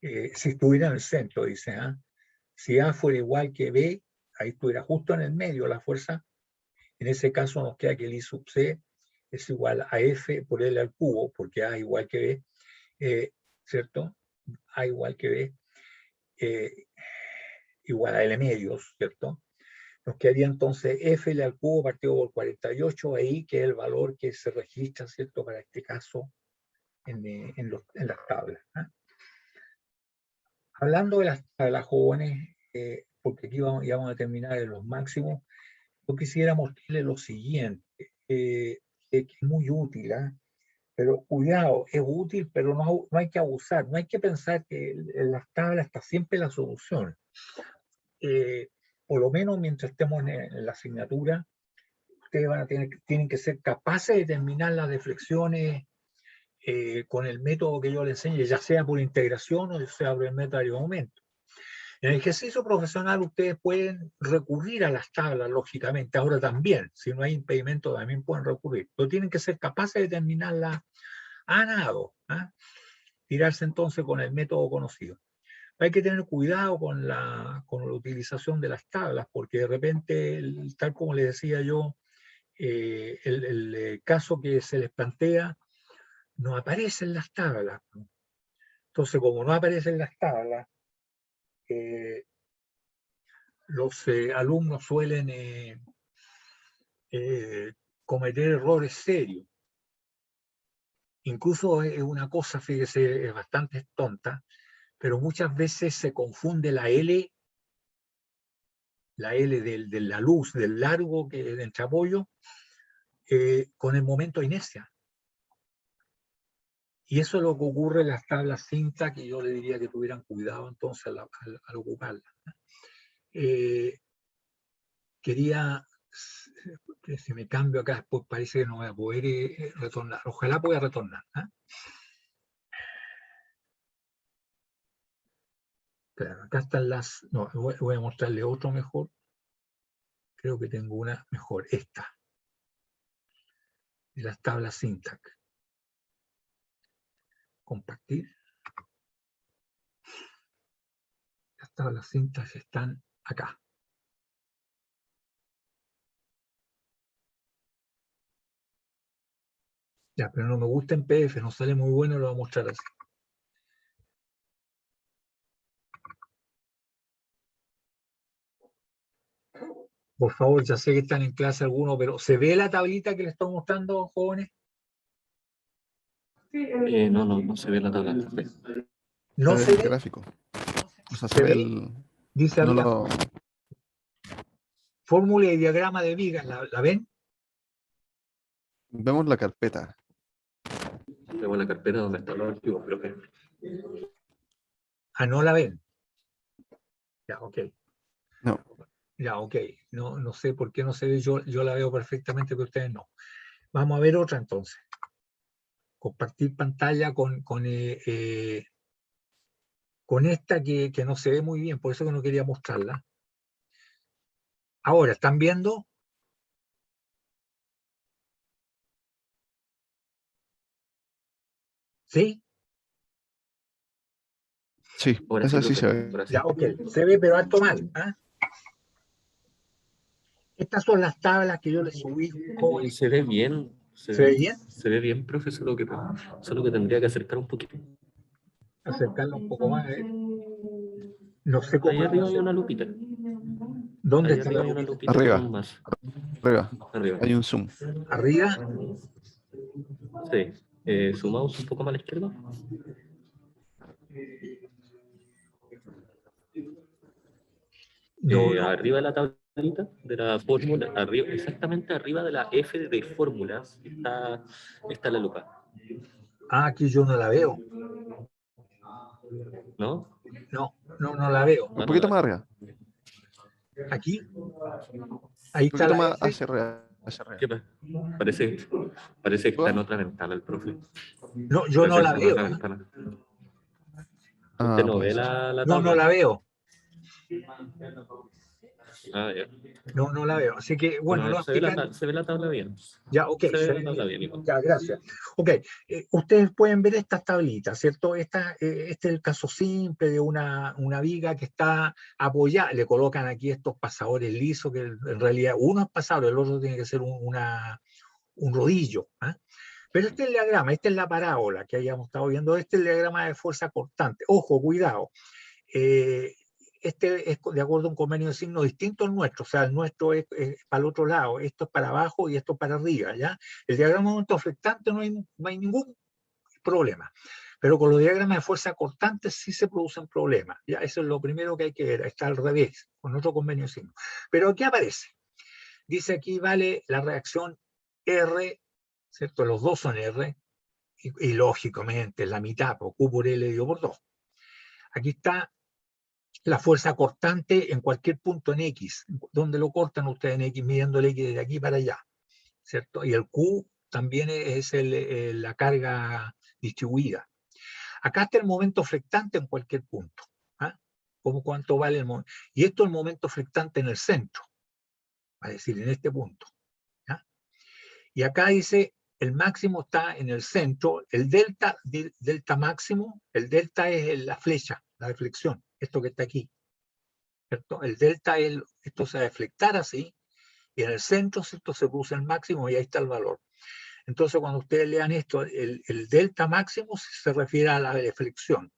Si estuviera en el centro, dice, ¿ah? Si A fuera igual que B, ahí estuviera justo en el medio la fuerza, en ese caso nos queda que el I sub C es igual a F por L al cubo, porque A igual que B, ¿cierto? A igual que B, igual a L medios, ¿cierto? Nos quedaría entonces F al cubo partido por 48, ahí que es el valor que se registra, ¿cierto?, para este caso en las tablas. ¿Eh? Hablando de las tablas, jóvenes, porque aquí ya vamos a terminar en los máximos, yo quisiera mostrarle lo siguiente, que es muy útil, ¿ah? Pero cuidado, es útil, pero no hay que abusar, no hay que pensar que en las tablas está siempre la solución. Por lo menos mientras estemos en la asignatura, ustedes van a tienen que ser capaces de terminar las deflexiones con el método que yo les enseñe, ya sea por integración o sea por el método de momento. En el ejercicio profesional ustedes pueden recurrir a las tablas, lógicamente, ahora también, si no hay impedimento también pueden recurrir, pero tienen que ser capaces de terminarla a nado, ¿ah? Tirarse entonces con el método conocido. Hay que tener cuidado con la utilización de las tablas, porque de repente, tal como les decía yo, el caso que se les plantea no aparece en las tablas. Entonces, como no aparece en las tablas, los alumnos suelen cometer errores serios. Incluso es una cosa, fíjese, es bastante tonta, pero muchas veces se confunde la L de la luz, del largo que de apoyo, con el momento de inercia. Y eso es lo que ocurre en las tablas cinta, que yo le diría que tuvieran cuidado entonces al ocuparlas. Quería, que si me cambio acá, después parece que no voy a poder retornar. Ojalá pueda retornar. Claro, acá están las... No, voy a mostrarle otro mejor. Creo que tengo una mejor, esta. De las tablas syntax. Compartir. Las tablas syntax están acá. Ya, pero no me gusta en PDF, no sale muy bueno, lo voy a mostrar así. Por favor, ya sé que están en clase algunos, pero ¿se ve la tablita que les estoy mostrando, jóvenes? No se ve la tabla. No se el ve. gráfico. O sea, ¿Se ve? Dice no arriba, fórmula y diagrama de vigas, ¿la ven? Vemos la carpeta. Tengo la carpeta donde están los archivos, pero Ah, no la ven. Ya, ok. No. Ya, ok. No sé por qué no se ve, yo la veo perfectamente, pero ustedes no. Vamos a ver otra entonces. Compartir pantalla con esta que no se ve muy bien, por eso que no quería mostrarla. Ahora, ¿están viendo? ¿Sí? Sí, ahora esa sí, sí se profe, ve. ahora sí. Ya, ok. Se ve, pero alto mal. ¿Ah? Estas son las tablas que yo les subí. Se ve bien. ¿Se ve bien? Se ve bien, profe, solo que tendría que acercar un poquito. Acercarla un poco más. No sé cómo Ahí lo arriba hay hacer. una lupita. ¿Dónde Ahí está arriba la hay una lupita? lupita Arriba. con más. Arriba. Hay un zoom. ¿Arriba? Sí. Su mouse un poco más a la izquierda. No, no. Arriba de la tablita de la fórmula, arriba, exactamente arriba de la F de fórmulas, está la lupa. Ah, aquí yo no la veo. ¿No? No la veo. Un poquito más arriba. Aquí, ahí Un está poquito la más F. hacia arriba. Hacia arriba. ¿Qué pasa? Parece que está en otra ventana el profe. No, yo no Parece que la está en veo. otra ventana. ¿Usted Ah, no puede ve ser. la No tabla? la veo. Ah, ya. No la veo. Así que, bueno, Bueno, lo explican. se ve la tabla bien. Ya, ok, Se se ve ve la tabla bien. bien, igual. Ya, gracias. Ok, ustedes pueden ver estas tablitas, ¿cierto? Este es el caso simple de una viga que está apoyada. Le colocan aquí estos pasadores lisos, que en realidad uno es pasador, el otro tiene que ser un rodillo. ¿Ah? Pero este es el diagrama, esta es la parábola que habíamos estado viendo, este es el diagrama de fuerza cortante. Ojo, cuidado. Este es de acuerdo a un convenio de signo distinto al nuestro, o sea, el nuestro es para el otro lado, esto es para abajo y esto es para arriba, ¿ya? El diagrama de momento flectante no hay ningún problema. Pero con los diagramas de fuerza cortante sí se producen problemas. Ya, eso es lo primero que hay que ver. Está al revés, con otro convenio signo. Pero aquí aparece. Dice aquí vale la reacción R, ¿cierto? Los dos son R, y lógicamente la mitad, por Q por L dividido por 2. Aquí está la fuerza cortante en cualquier punto en X. ¿Dónde lo cortan ustedes en X? Midiendo el X de aquí para allá, ¿cierto? Y el Q también es la carga distribuida. Acá está el momento flectante en cualquier punto. ¿Ah? ¿Cómo cuánto vale el momento? Y esto es el momento flectante en el centro, es decir, en este punto. ¿Ah? Y acá dice, el máximo está en el centro, el delta máximo, el delta es la flecha, la deflexión, esto que está aquí. ¿Cierto? El delta, esto se va a deflectar así, y en el centro, ¿cierto? Se produce el máximo y ahí está el valor. Entonces, cuando ustedes lean esto, el delta máximo se refiere a la deflexión.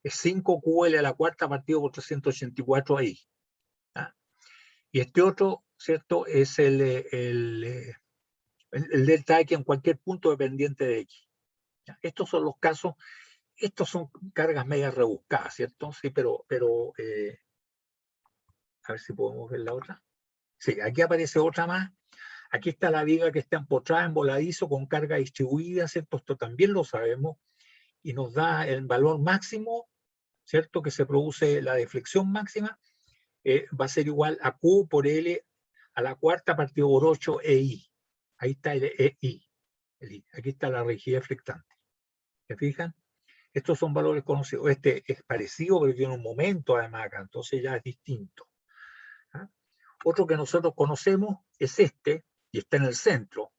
Es 5QL a la cuarta partido por 384 ahí. ¿Ah? Y este otro, ¿cierto? Es el delta X en cualquier punto dependiente de X. ¿Ya? Estos son los casos, estos son cargas medias rebuscadas, ¿cierto? Sí, pero a ver si podemos ver la otra. Sí, aquí aparece otra más. Aquí está la viga que está empotrada en voladizo con carga distribuida, ¿cierto? Esto también lo sabemos. Y nos da el valor máximo, ¿cierto? Que se produce la deflexión máxima, va a ser igual a Q por L a la cuarta partido por 8 EI. Ahí está el EI. Aquí está la rigidez flectante. ¿Se fijan? Estos son valores conocidos. Este es parecido, pero tiene un momento además acá, entonces ya es distinto. ¿Ah? Otro que nosotros conocemos es este, y está en el centro.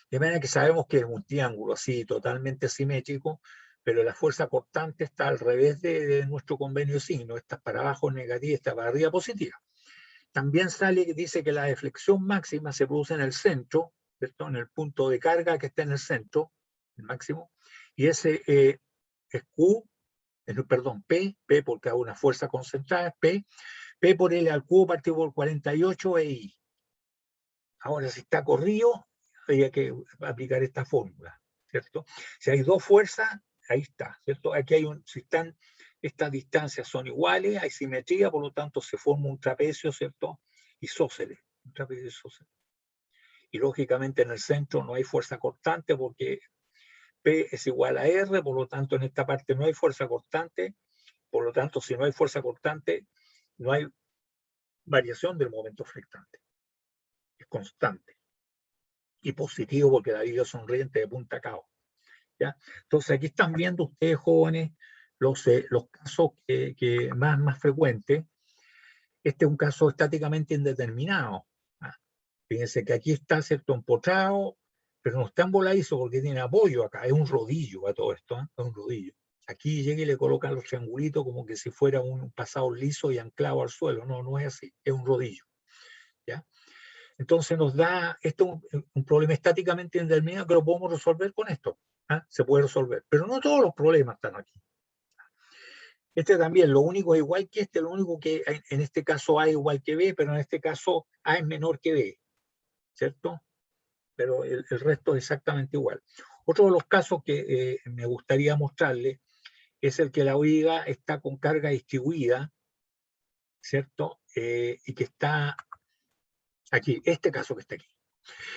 De manera que sabemos que es un triángulo así, totalmente simétrico, pero la fuerza cortante está al revés de nuestro convenio signo. Esta para abajo negativa, esta para arriba positiva. También sale que dice que la deflexión máxima se produce en el centro, ¿cierto? En el punto de carga que está en el centro, el máximo, y ese es Q, perdón, P porque hay una fuerza concentrada, P por L al cubo partido por 48 EI. Ahora, si está corrido, habría que aplicar esta fórmula, ¿cierto? Si hay dos fuerzas, ahí está, ¿cierto? Aquí hay si están, estas distancias son iguales, hay simetría, por lo tanto se forma un trapecio, ¿cierto? Isósceles, un trapecio isósceles. Y lógicamente en el centro no hay fuerza cortante porque P es igual a R, por lo tanto en esta parte no hay fuerza cortante, por lo tanto si no hay fuerza cortante, no hay variación del momento flectante. Es constante. Y positivo porque la vida sonriente de punta a cabo. ¿Ya? Entonces aquí están viendo ustedes, jóvenes, los casos que más frecuentes. Este es un caso estáticamente indeterminado. ¿Ah? Fíjense que aquí está, ¿cierto?, empotrado, pero no está en voladizo porque tiene apoyo acá. Es un rodillo a todo esto, ¿eh? Es un rodillo. Aquí llega y le colocan los triangulitos como que si fuera un pasado liso y anclado al suelo. No, no es así. Es un rodillo. ¿Ya? Entonces nos da esto un problema estáticamente indeterminado que lo podemos resolver con esto. ¿Ah? Se puede resolver, pero no todos los problemas están aquí. Este también, lo único es igual que este, lo único que en este caso A es igual que B, pero en este caso A es menor que B, ¿cierto? Pero el resto es exactamente igual. Otro de los casos que me gustaría mostrarles es el que la viga está con carga distribuida, ¿cierto? Y que está aquí, este caso que está aquí.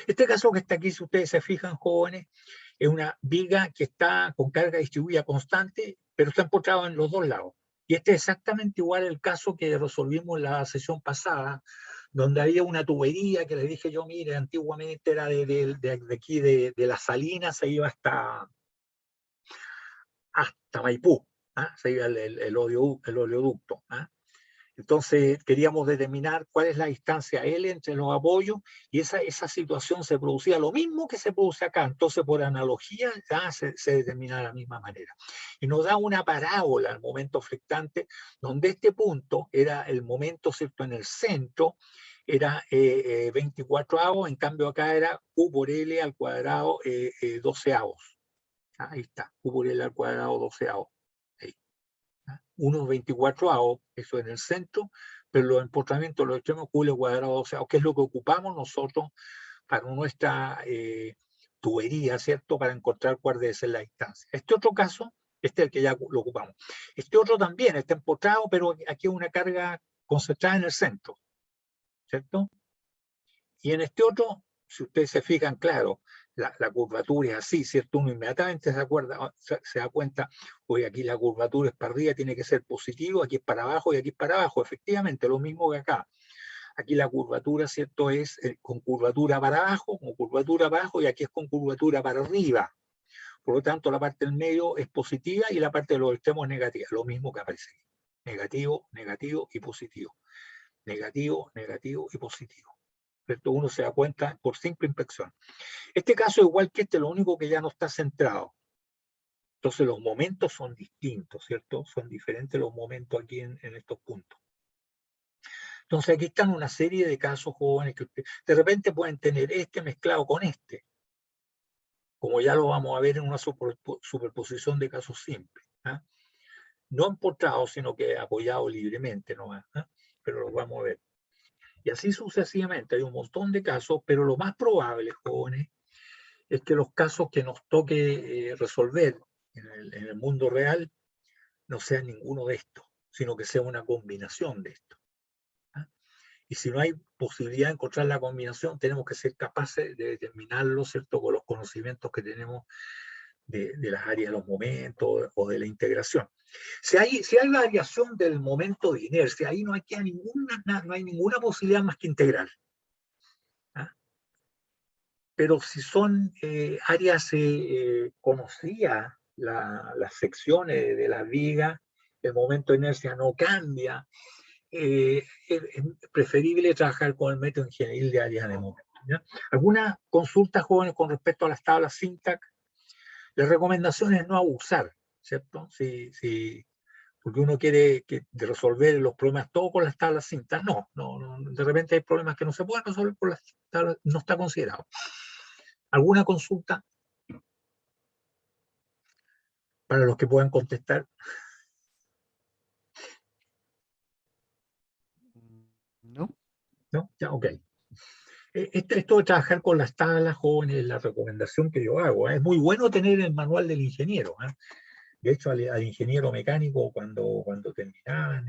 Este caso que está aquí, si ustedes se fijan, jóvenes, es una viga que está con carga distribuida constante, pero está empotrada en los dos lados. Y este es exactamente igual al caso que resolvimos en la sesión pasada, donde había una tubería que les dije yo, mire, antiguamente era de aquí, de la Salina, se iba hasta Maipú, ¿ah? Se iba el oleoducto. ¿Ah? Entonces queríamos determinar cuál es la distancia L entre los apoyos y esa situación se producía lo mismo que se produce acá. Entonces por analogía ya se determina de la misma manera. Y nos da una parábola al momento flectante donde este punto era el momento, ¿cierto?, en el centro, era 24 avos, en cambio acá era Q por L al cuadrado 12 avos. Ahí está, Q por L al cuadrado 12 avos. Unos 24 avos, eso en el centro, pero los empotramientos, los extremos Q al cuadrado 12 avos, que es lo que ocupamos nosotros para nuestra tubería, ¿cierto?, para encontrar cuál debe ser la distancia. Este otro caso, este es el que ya lo ocupamos. Este otro también está empotrado, pero aquí hay una carga concentrada en el centro, ¿cierto? Y en este otro, si ustedes se fijan, claro, la curvatura es así, ¿cierto? Uno inmediatamente se da cuenta, oye, aquí la curvatura es para arriba, tiene que ser positivo, aquí es para abajo y aquí es para abajo. Efectivamente, lo mismo que acá. Aquí la curvatura, ¿cierto?, es con curvatura para abajo, con curvatura para abajo, y aquí es con curvatura para arriba. Por lo tanto, la parte del medio es positiva y la parte de los extremos es negativa. Lo mismo que aparece aquí. Negativo, negativo y positivo. Negativo, negativo y positivo. ¿Cierto? Uno se da cuenta por simple inspección. Este caso, igual que este, lo único que ya no está centrado. Entonces los momentos son distintos, ¿cierto? Son diferentes los momentos aquí en estos puntos. Entonces aquí están una serie de casos jóvenes que de repente pueden tener este mezclado con este, como ya lo vamos a ver en una superposición de casos simples. ¿Ah? No empotrados, sino que apoyados libremente nomás, ¿ah? Pero lo vamos a ver. Y así sucesivamente, hay un montón de casos, pero lo más probable, jóvenes, es que los casos que nos toque resolver en el mundo real no sean ninguno de estos, sino que sea una combinación de estos. ¿Ah? Y si no hay posibilidad de encontrar la combinación, tenemos que ser capaces de determinarlo, ¿cierto?, con los conocimientos que tenemos de las áreas de los momentos o de la integración. Si hay variación del momento de inercia, ahí no hay ninguna posibilidad más que integrar. ¿Ah? Pero si son áreas conocidas, las secciones de la viga, el momento de inercia no cambia, es preferible trabajar con el método ingenieril de áreas de momento. ¿Ya? ¿Alguna consulta, jóvenes, con respecto a las tablas SINTAC? La recomendación es no abusar, ¿cierto? Porque uno quiere resolver los problemas todo con las tablas SINTAC. No, de repente hay problemas que no se pueden resolver por las tablas, no está considerado. ¿Alguna consulta para los que puedan contestar? ¿No? ¿No? Ya, ok. Esto de trabajar con las tablas, jóvenes, es la recomendación que yo hago. Es muy bueno tener el manual del ingeniero. De hecho, al ingeniero mecánico, cuando terminaban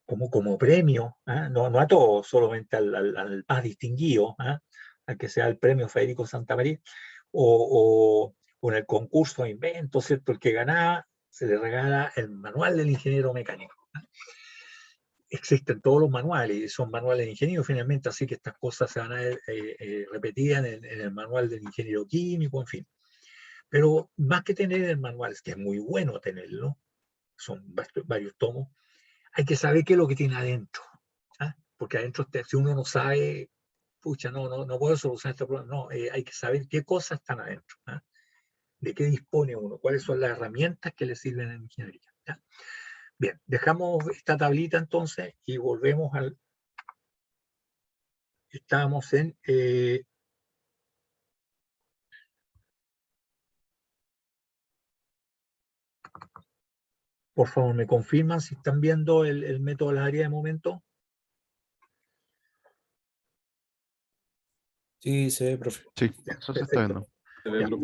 como premio, no a todos, solamente al más distinguido, al que sea el premio Federico Santamaría, o en el concurso de inventos, ¿cierto? El que ganaba, se le regala el manual del ingeniero mecánico. Existen todos los manuales, y son manuales de ingeniero finalmente, así que estas cosas se van a ver repetidas en el manual del ingeniero químico, en fin. Pero más que tener el manual, es que es muy bueno tenerlo, son varios tomos, hay que saber qué es lo que tiene adentro. Porque adentro, si uno no sabe, pucha, no puedo solucionar este problema. No, hay que saber qué cosas están adentro. De qué dispone uno, cuáles son las herramientas que le sirven en ingeniería. ¿Ya? Bien, dejamos esta tablita entonces y volvemos al... Estábamos en... por favor, ¿me confirman si están viendo el método de la área de momento? Sí, se ve, profe. Sí, Ya, eso se está perfecto. viendo.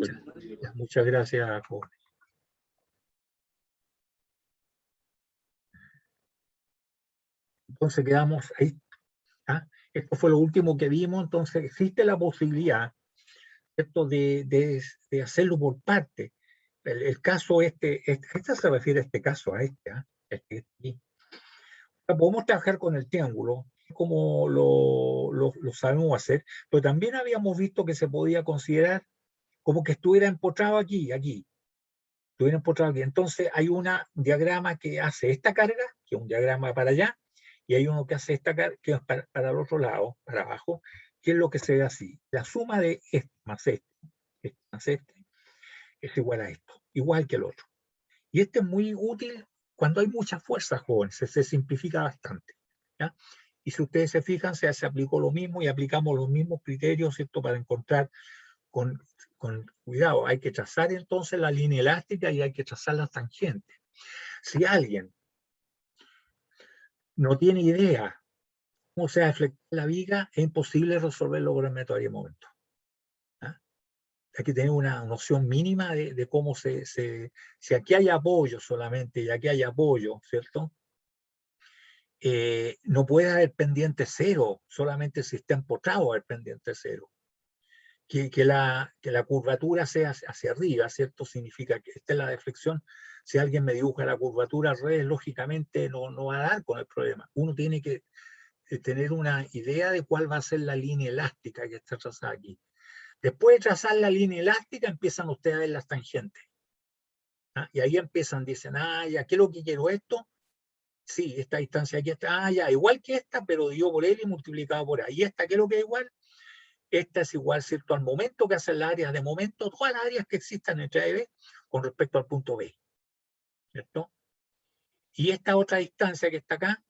Muchas gracias, joven. Entonces quedamos ahí. Esto fue lo último que vimos. Entonces existe la posibilidad, ¿cierto?, de hacerlo por parte. El caso este se refiere a este caso, a este aquí. Podemos trabajar con el triángulo, como lo sabemos hacer, pero también habíamos visto que se podía considerar como que estuviera empotrado aquí. Estuviera empotrado aquí. Entonces hay un diagrama que hace esta carga, que es un diagrama para allá, y hay uno que hace esta carga, que es para el otro lado, para abajo, que es lo que se ve así. La suma de este más este es igual a esto, igual que el otro. Y este es muy útil cuando hay mucha fuerza, jóvenes, se simplifica bastante. ¿Ya? Y si ustedes se fijan, se aplicó lo mismo y aplicamos los mismos criterios, ¿cierto?, para encontrar con cuidado. Hay que trazar entonces la línea elástica y hay que trazar las tangentes. Si alguien no tiene idea cómo se va a deflectar la viga, es imposible resolverlo con el método área de momento. ¿Ah? Hay que tener una noción mínima de cómo si aquí hay apoyo solamente y aquí hay apoyo, ¿cierto? No puede haber pendiente cero, solamente si está empotrado el pendiente cero. Que la curvatura sea hacia arriba, ¿cierto? Significa que esta es la deflexión. Si alguien me dibuja la curvatura al revés, lógicamente no va a dar con el problema. Uno tiene que tener una idea de cuál va a ser la línea elástica que está trazada aquí. Después de trazar la línea elástica, empiezan ustedes a ver las tangentes. ¿Ah? Y ahí empiezan, dicen, ya, ¿qué es lo que quiero esto? Sí, esta distancia aquí está, ya, igual que esta, pero dividido por L y multiplicado por A. ¿Y esta qué es lo que es igual? Esta es igual, ¿cierto?, al momento que hacen las áreas de momento, todas las áreas que existan entre A y B con respecto al punto B, ¿cierto? Y esta otra distancia que está acá,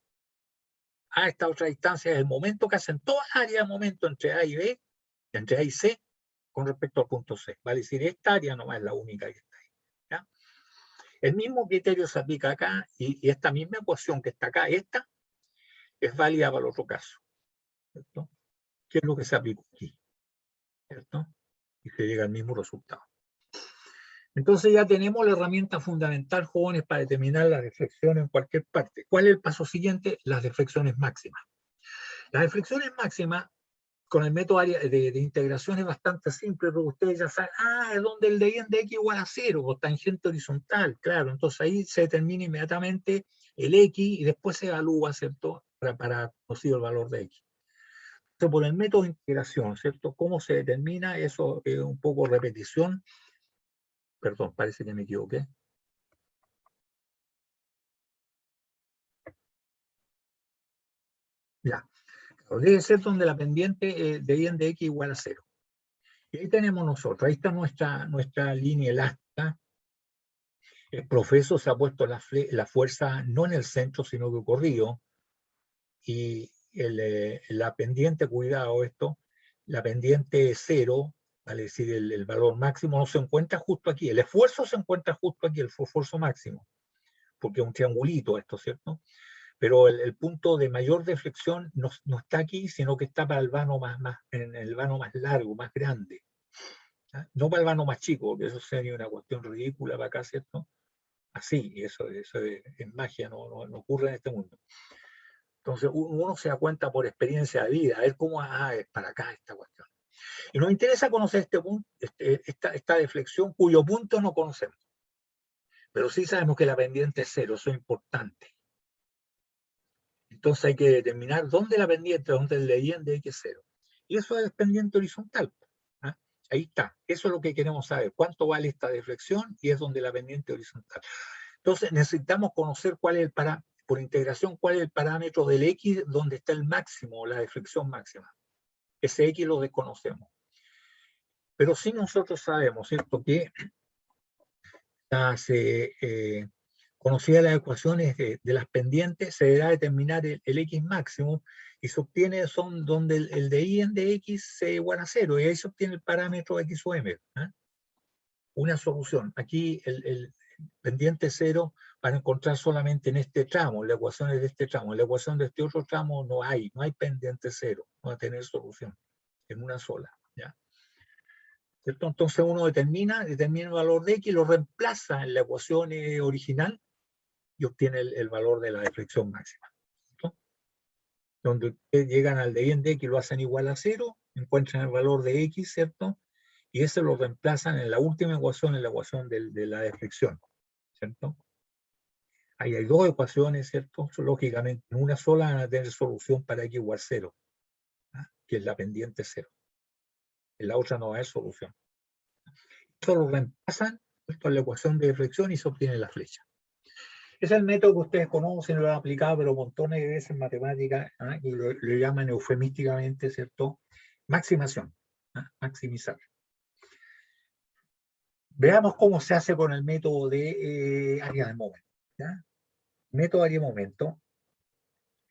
esta otra distancia es el momento que hacen todas las áreas de momento entre A y B, entre A y C, con respecto al punto C. Vale decir, esta área nomás es la única que está ahí. ¿Ya? El mismo criterio se aplica acá y esta misma ecuación que está acá, esta, es válida para el otro caso. ¿Cierto? ¿Qué es lo que se aplica aquí? ¿Cierto? Y se llega al mismo resultado. Entonces ya tenemos la herramienta fundamental, jóvenes, para determinar la deflexión en cualquier parte. ¿Cuál es el paso siguiente? Las deflexiones máximas. Las deflexiones máximas, con el método de integración es bastante simple, porque ustedes ya saben, es donde el de y en de x igual a 0, o tangente horizontal, claro. Entonces ahí se determina inmediatamente el x y después se evalúa, ¿cierto?, para conocido el valor de x. Entonces, por el método de integración, ¿cierto?, ¿cómo se determina? Eso es un poco repetición. Perdón, parece que me equivoqué. Ya. Debe ser donde la pendiente de y en de x igual a 0. Y ahí tenemos nosotros, ahí está nuestra línea elástica. El profesor se ha puesto la fuerza no en el centro, sino que corrido. Y la pendiente, cuidado esto, la pendiente 0, vale decir, el valor máximo no se encuentra justo aquí. El esfuerzo se encuentra justo aquí, el esfuerzo máximo, porque es un triangulito esto, ¿cierto? Pero el punto de mayor deflexión no está aquí, sino que está para el vano en el vano más largo, más grande. ¿Ah? No para el vano más chico, porque eso sería una cuestión ridícula para acá, ¿cierto? Así, eso es magia, no ocurre en este mundo. Entonces uno se da cuenta por experiencia de vida, a ver cómo es para acá esta cuestión. Y nos interesa conocer este punto, esta deflexión cuyo punto no conocemos. Pero sí sabemos que la pendiente es 0, eso es importante. Entonces hay que determinar dónde la pendiente, dónde el de y en de x es 0. Y eso es pendiente horizontal. ¿Ah? Ahí está. Eso es lo que queremos saber. ¿Cuánto vale esta deflexión? Y es donde la pendiente horizontal. Entonces necesitamos conocer cuál es por integración, cuál es el parámetro del x donde está el máximo, la deflexión máxima. Ese x lo desconocemos. Pero sí nosotros sabemos, ¿cierto?, que conocidas las ecuaciones de las pendientes, se deberá determinar el x máximo y se obtiene, son donde el de y en de x se igual a 0 y ahí se obtiene el parámetro x o m. ¿Eh? Una solución. Aquí el pendiente 0 para encontrar solamente en este tramo, la ecuación es de este tramo. En la ecuación de este otro tramo no hay pendiente 0, no va a tener solución en una sola. ¿Ya? ¿Cierto? Entonces uno determina el valor de x, lo reemplaza en la ecuación original y obtiene el valor de la deflexión máxima. ¿Cierto? Donde ustedes llegan al de y en de x y lo hacen igual a 0, encuentran el valor de x, ¿cierto? Y ese lo reemplazan en la última ecuación, en la ecuación de la deflexión, ¿cierto? Ahí hay dos ecuaciones, ¿cierto? Lógicamente, en una sola van a tener solución para x igual a 0, ¿ah? Que es la pendiente 0. En la otra no hay solución. Esto lo reemplazan en la ecuación de deflexión y se obtiene la flecha. Es el método que ustedes conocen, lo han aplicado, pero montones de veces en matemáticas, ¿ah? Y lo llaman eufemísticamente, ¿cierto? Maximación, ¿ah? Maximizar. Veamos cómo se hace con el método de área de momento. ¿Ya? Método área de momento.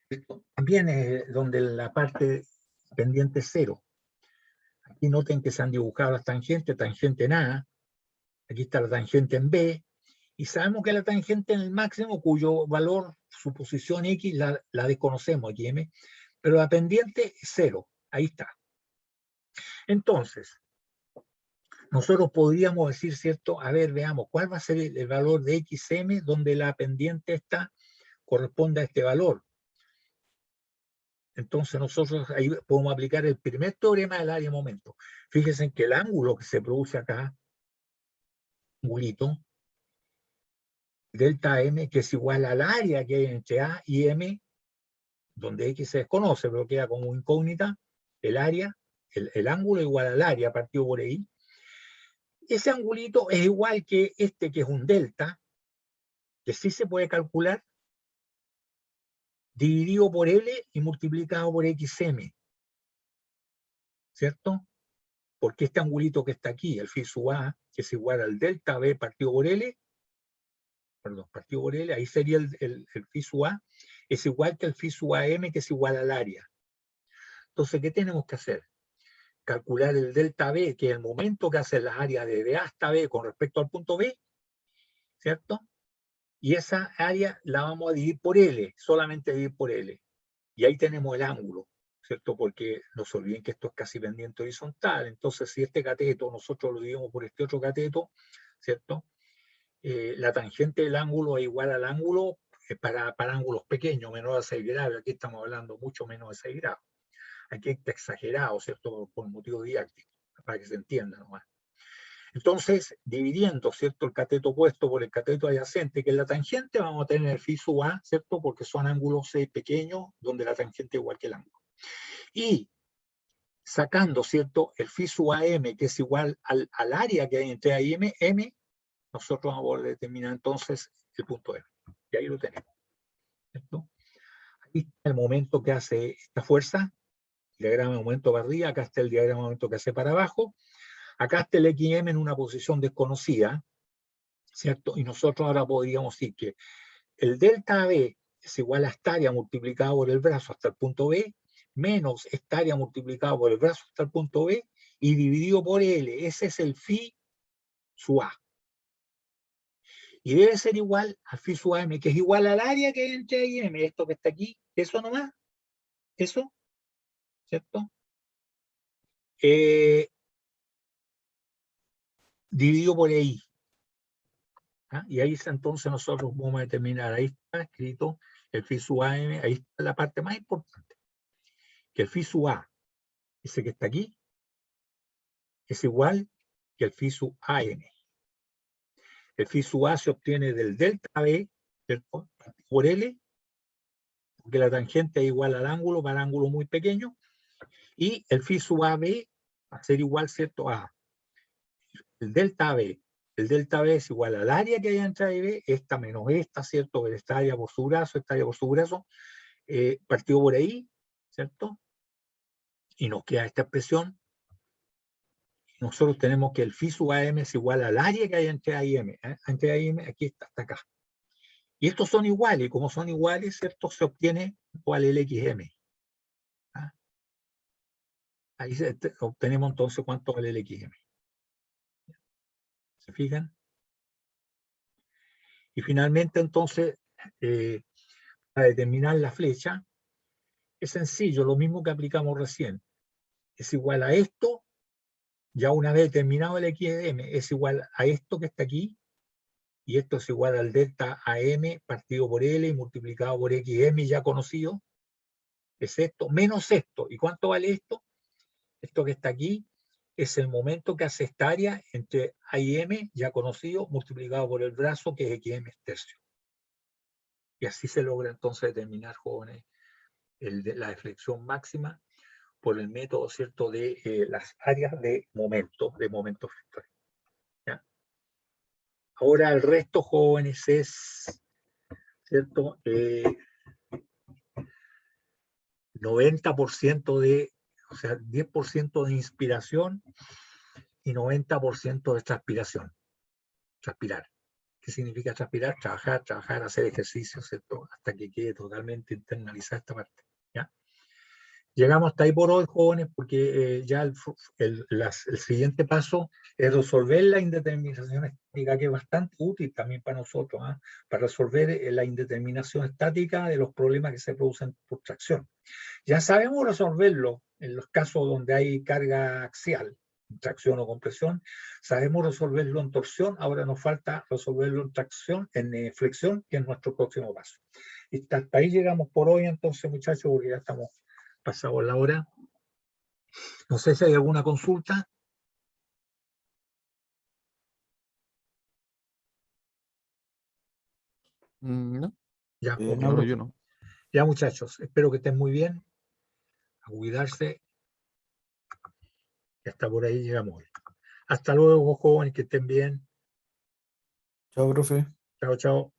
Esto también es donde la parte pendiente es 0. Aquí noten que se han dibujado las tangentes, tangente en A. Aquí está la tangente en B. Y sabemos que la tangente en el máximo, cuyo valor, su posición X, la desconocemos aquí, M, Pero la pendiente es 0. Ahí está. Entonces, nosotros podríamos decir, ¿cierto? A ver, veamos, ¿cuál va a ser el valor de XM donde la pendiente está corresponde a este valor? Entonces nosotros ahí podemos aplicar el primer teorema del área de momento. Fíjense en que el ángulo que se produce acá, angulito, delta M, que es igual al área que hay entre A y M, donde X se desconoce, pero queda como incógnita, el área, el ángulo igual al área partido por ahí. Ese angulito es igual que este, que es un delta, que sí se puede calcular, dividido por L y multiplicado por XM. ¿Cierto? Porque este angulito que está aquí, el phi sub A, que es igual al delta B partido por L, perdón, partido por L, ahí sería el phi sub A, es igual que el phi sub AM, que es igual al área. Entonces, ¿qué tenemos que hacer? Calcular el delta B, que es el momento que hace las áreas de A hasta B con respecto al punto B, ¿cierto? Y esa área la vamos a dividir por L, solamente dividir por L. Y ahí tenemos el ángulo, ¿cierto? Porque no se olviden que esto es casi pendiente horizontal. Entonces, si este cateto nosotros lo dividimos por este otro cateto, ¿cierto? La tangente del ángulo es igual al ángulo para ángulos pequeños, menor a 6 grados. Aquí estamos hablando mucho menos de 6 grados. Aquí está exagerado, ¿cierto? Por motivo didáctico, para que se entienda nomás. Entonces, dividiendo, ¿cierto? El cateto opuesto por el cateto adyacente, que es la tangente, vamos a tener el phi sub A, ¿cierto? Porque son ángulos pequeños, donde la tangente es igual que el ángulo. Y sacando, ¿cierto? El phi sub AM, que es igual al área que hay entre A y M, nosotros vamos a determinar entonces el punto M. Y ahí lo tenemos, ¿cierto? Aquí está el momento que hace esta fuerza, el diagrama de momento para arriba, acá está el diagrama de momento que hace para abajo, acá está el XM en una posición desconocida, ¿cierto? Y nosotros ahora podríamos decir que el delta B es igual a esta área multiplicado por el brazo hasta el punto B, menos esta área multiplicado por el brazo hasta el punto B, y dividido por L. Ese es el phi sub A. Y debe ser igual al phi sub AM, que es igual al área que hay entre A y M, esto que está aquí, eso nomás, eso, ¿cierto? Dividido por I. ¿Ah? Y ahí entonces nosotros vamos a determinar, ahí está escrito el phi sub AM, ahí está la parte más importante, que el phi sub A, ese que está aquí, es igual que el phi sub AM. El phi sub A se obtiene del delta B, ¿cierto? Por L, porque la tangente es igual al ángulo, para ángulo muy pequeño, y el phi sub AB va a ser igual, ¿cierto? A el delta B. El delta B es igual al área que hay entre A y B, esta menos esta, ¿cierto? Esta área por su brazo, esta área por su brazo, partido por ahí, ¿cierto? Y nos queda esta expresión. Nosotros tenemos que el phi sub AM es igual al área que hay entre A y M. Entre A y M, aquí está, hasta acá. Y estos son iguales, como son iguales, ¿cierto? Se obtiene igual el XM. ¿Ah? Ahí obtenemos entonces cuánto vale el XM. ¿Se fijan? Y finalmente, entonces, para determinar la flecha, es sencillo, lo mismo que aplicamos recién. Es igual a esto, ya una vez determinado el XM, es igual a esto que está aquí, y esto es igual al delta AM partido por L y multiplicado por XM ya conocido, es esto, menos esto. ¿Y cuánto vale esto? Esto que está aquí es el momento que hace esta área entre A y M, ya conocido, multiplicado por el brazo, que es XM tercio. Y así se logra entonces determinar, jóvenes, la deflexión máxima por el método, ¿cierto?, de las áreas de momento vectorial. ¿Ya? Ahora el resto, jóvenes, es, ¿cierto?, 90% de, o sea, 10% de inspiración y 90% de transpiración. Transpirar. ¿Qué significa transpirar? Trabajar, hacer ejercicio, ¿cierto? Hasta que quede totalmente internalizada esta parte. ¿Ya? Llegamos hasta ahí por hoy, jóvenes, porque ya el siguiente paso es resolver la indeterminación estática, que es bastante útil también para nosotros, ¿ah? Para resolver la indeterminación estática de los problemas que se producen por tracción. Ya sabemos resolverlo en los casos donde hay carga axial, tracción o compresión, sabemos resolverlo en torsión, ahora nos falta resolverlo en tracción, en flexión, que es nuestro próximo paso. Y hasta ahí llegamos por hoy, entonces, muchachos, porque ya estamos pasados la hora. No sé si hay alguna consulta. No, Ya, no, ok. no, yo no. Ya, muchachos, espero que estén muy bien, a cuidarse, y hasta por ahí llegamos hoy. Hasta luego, jóvenes, que estén bien. Chao, profe. Chao, chao.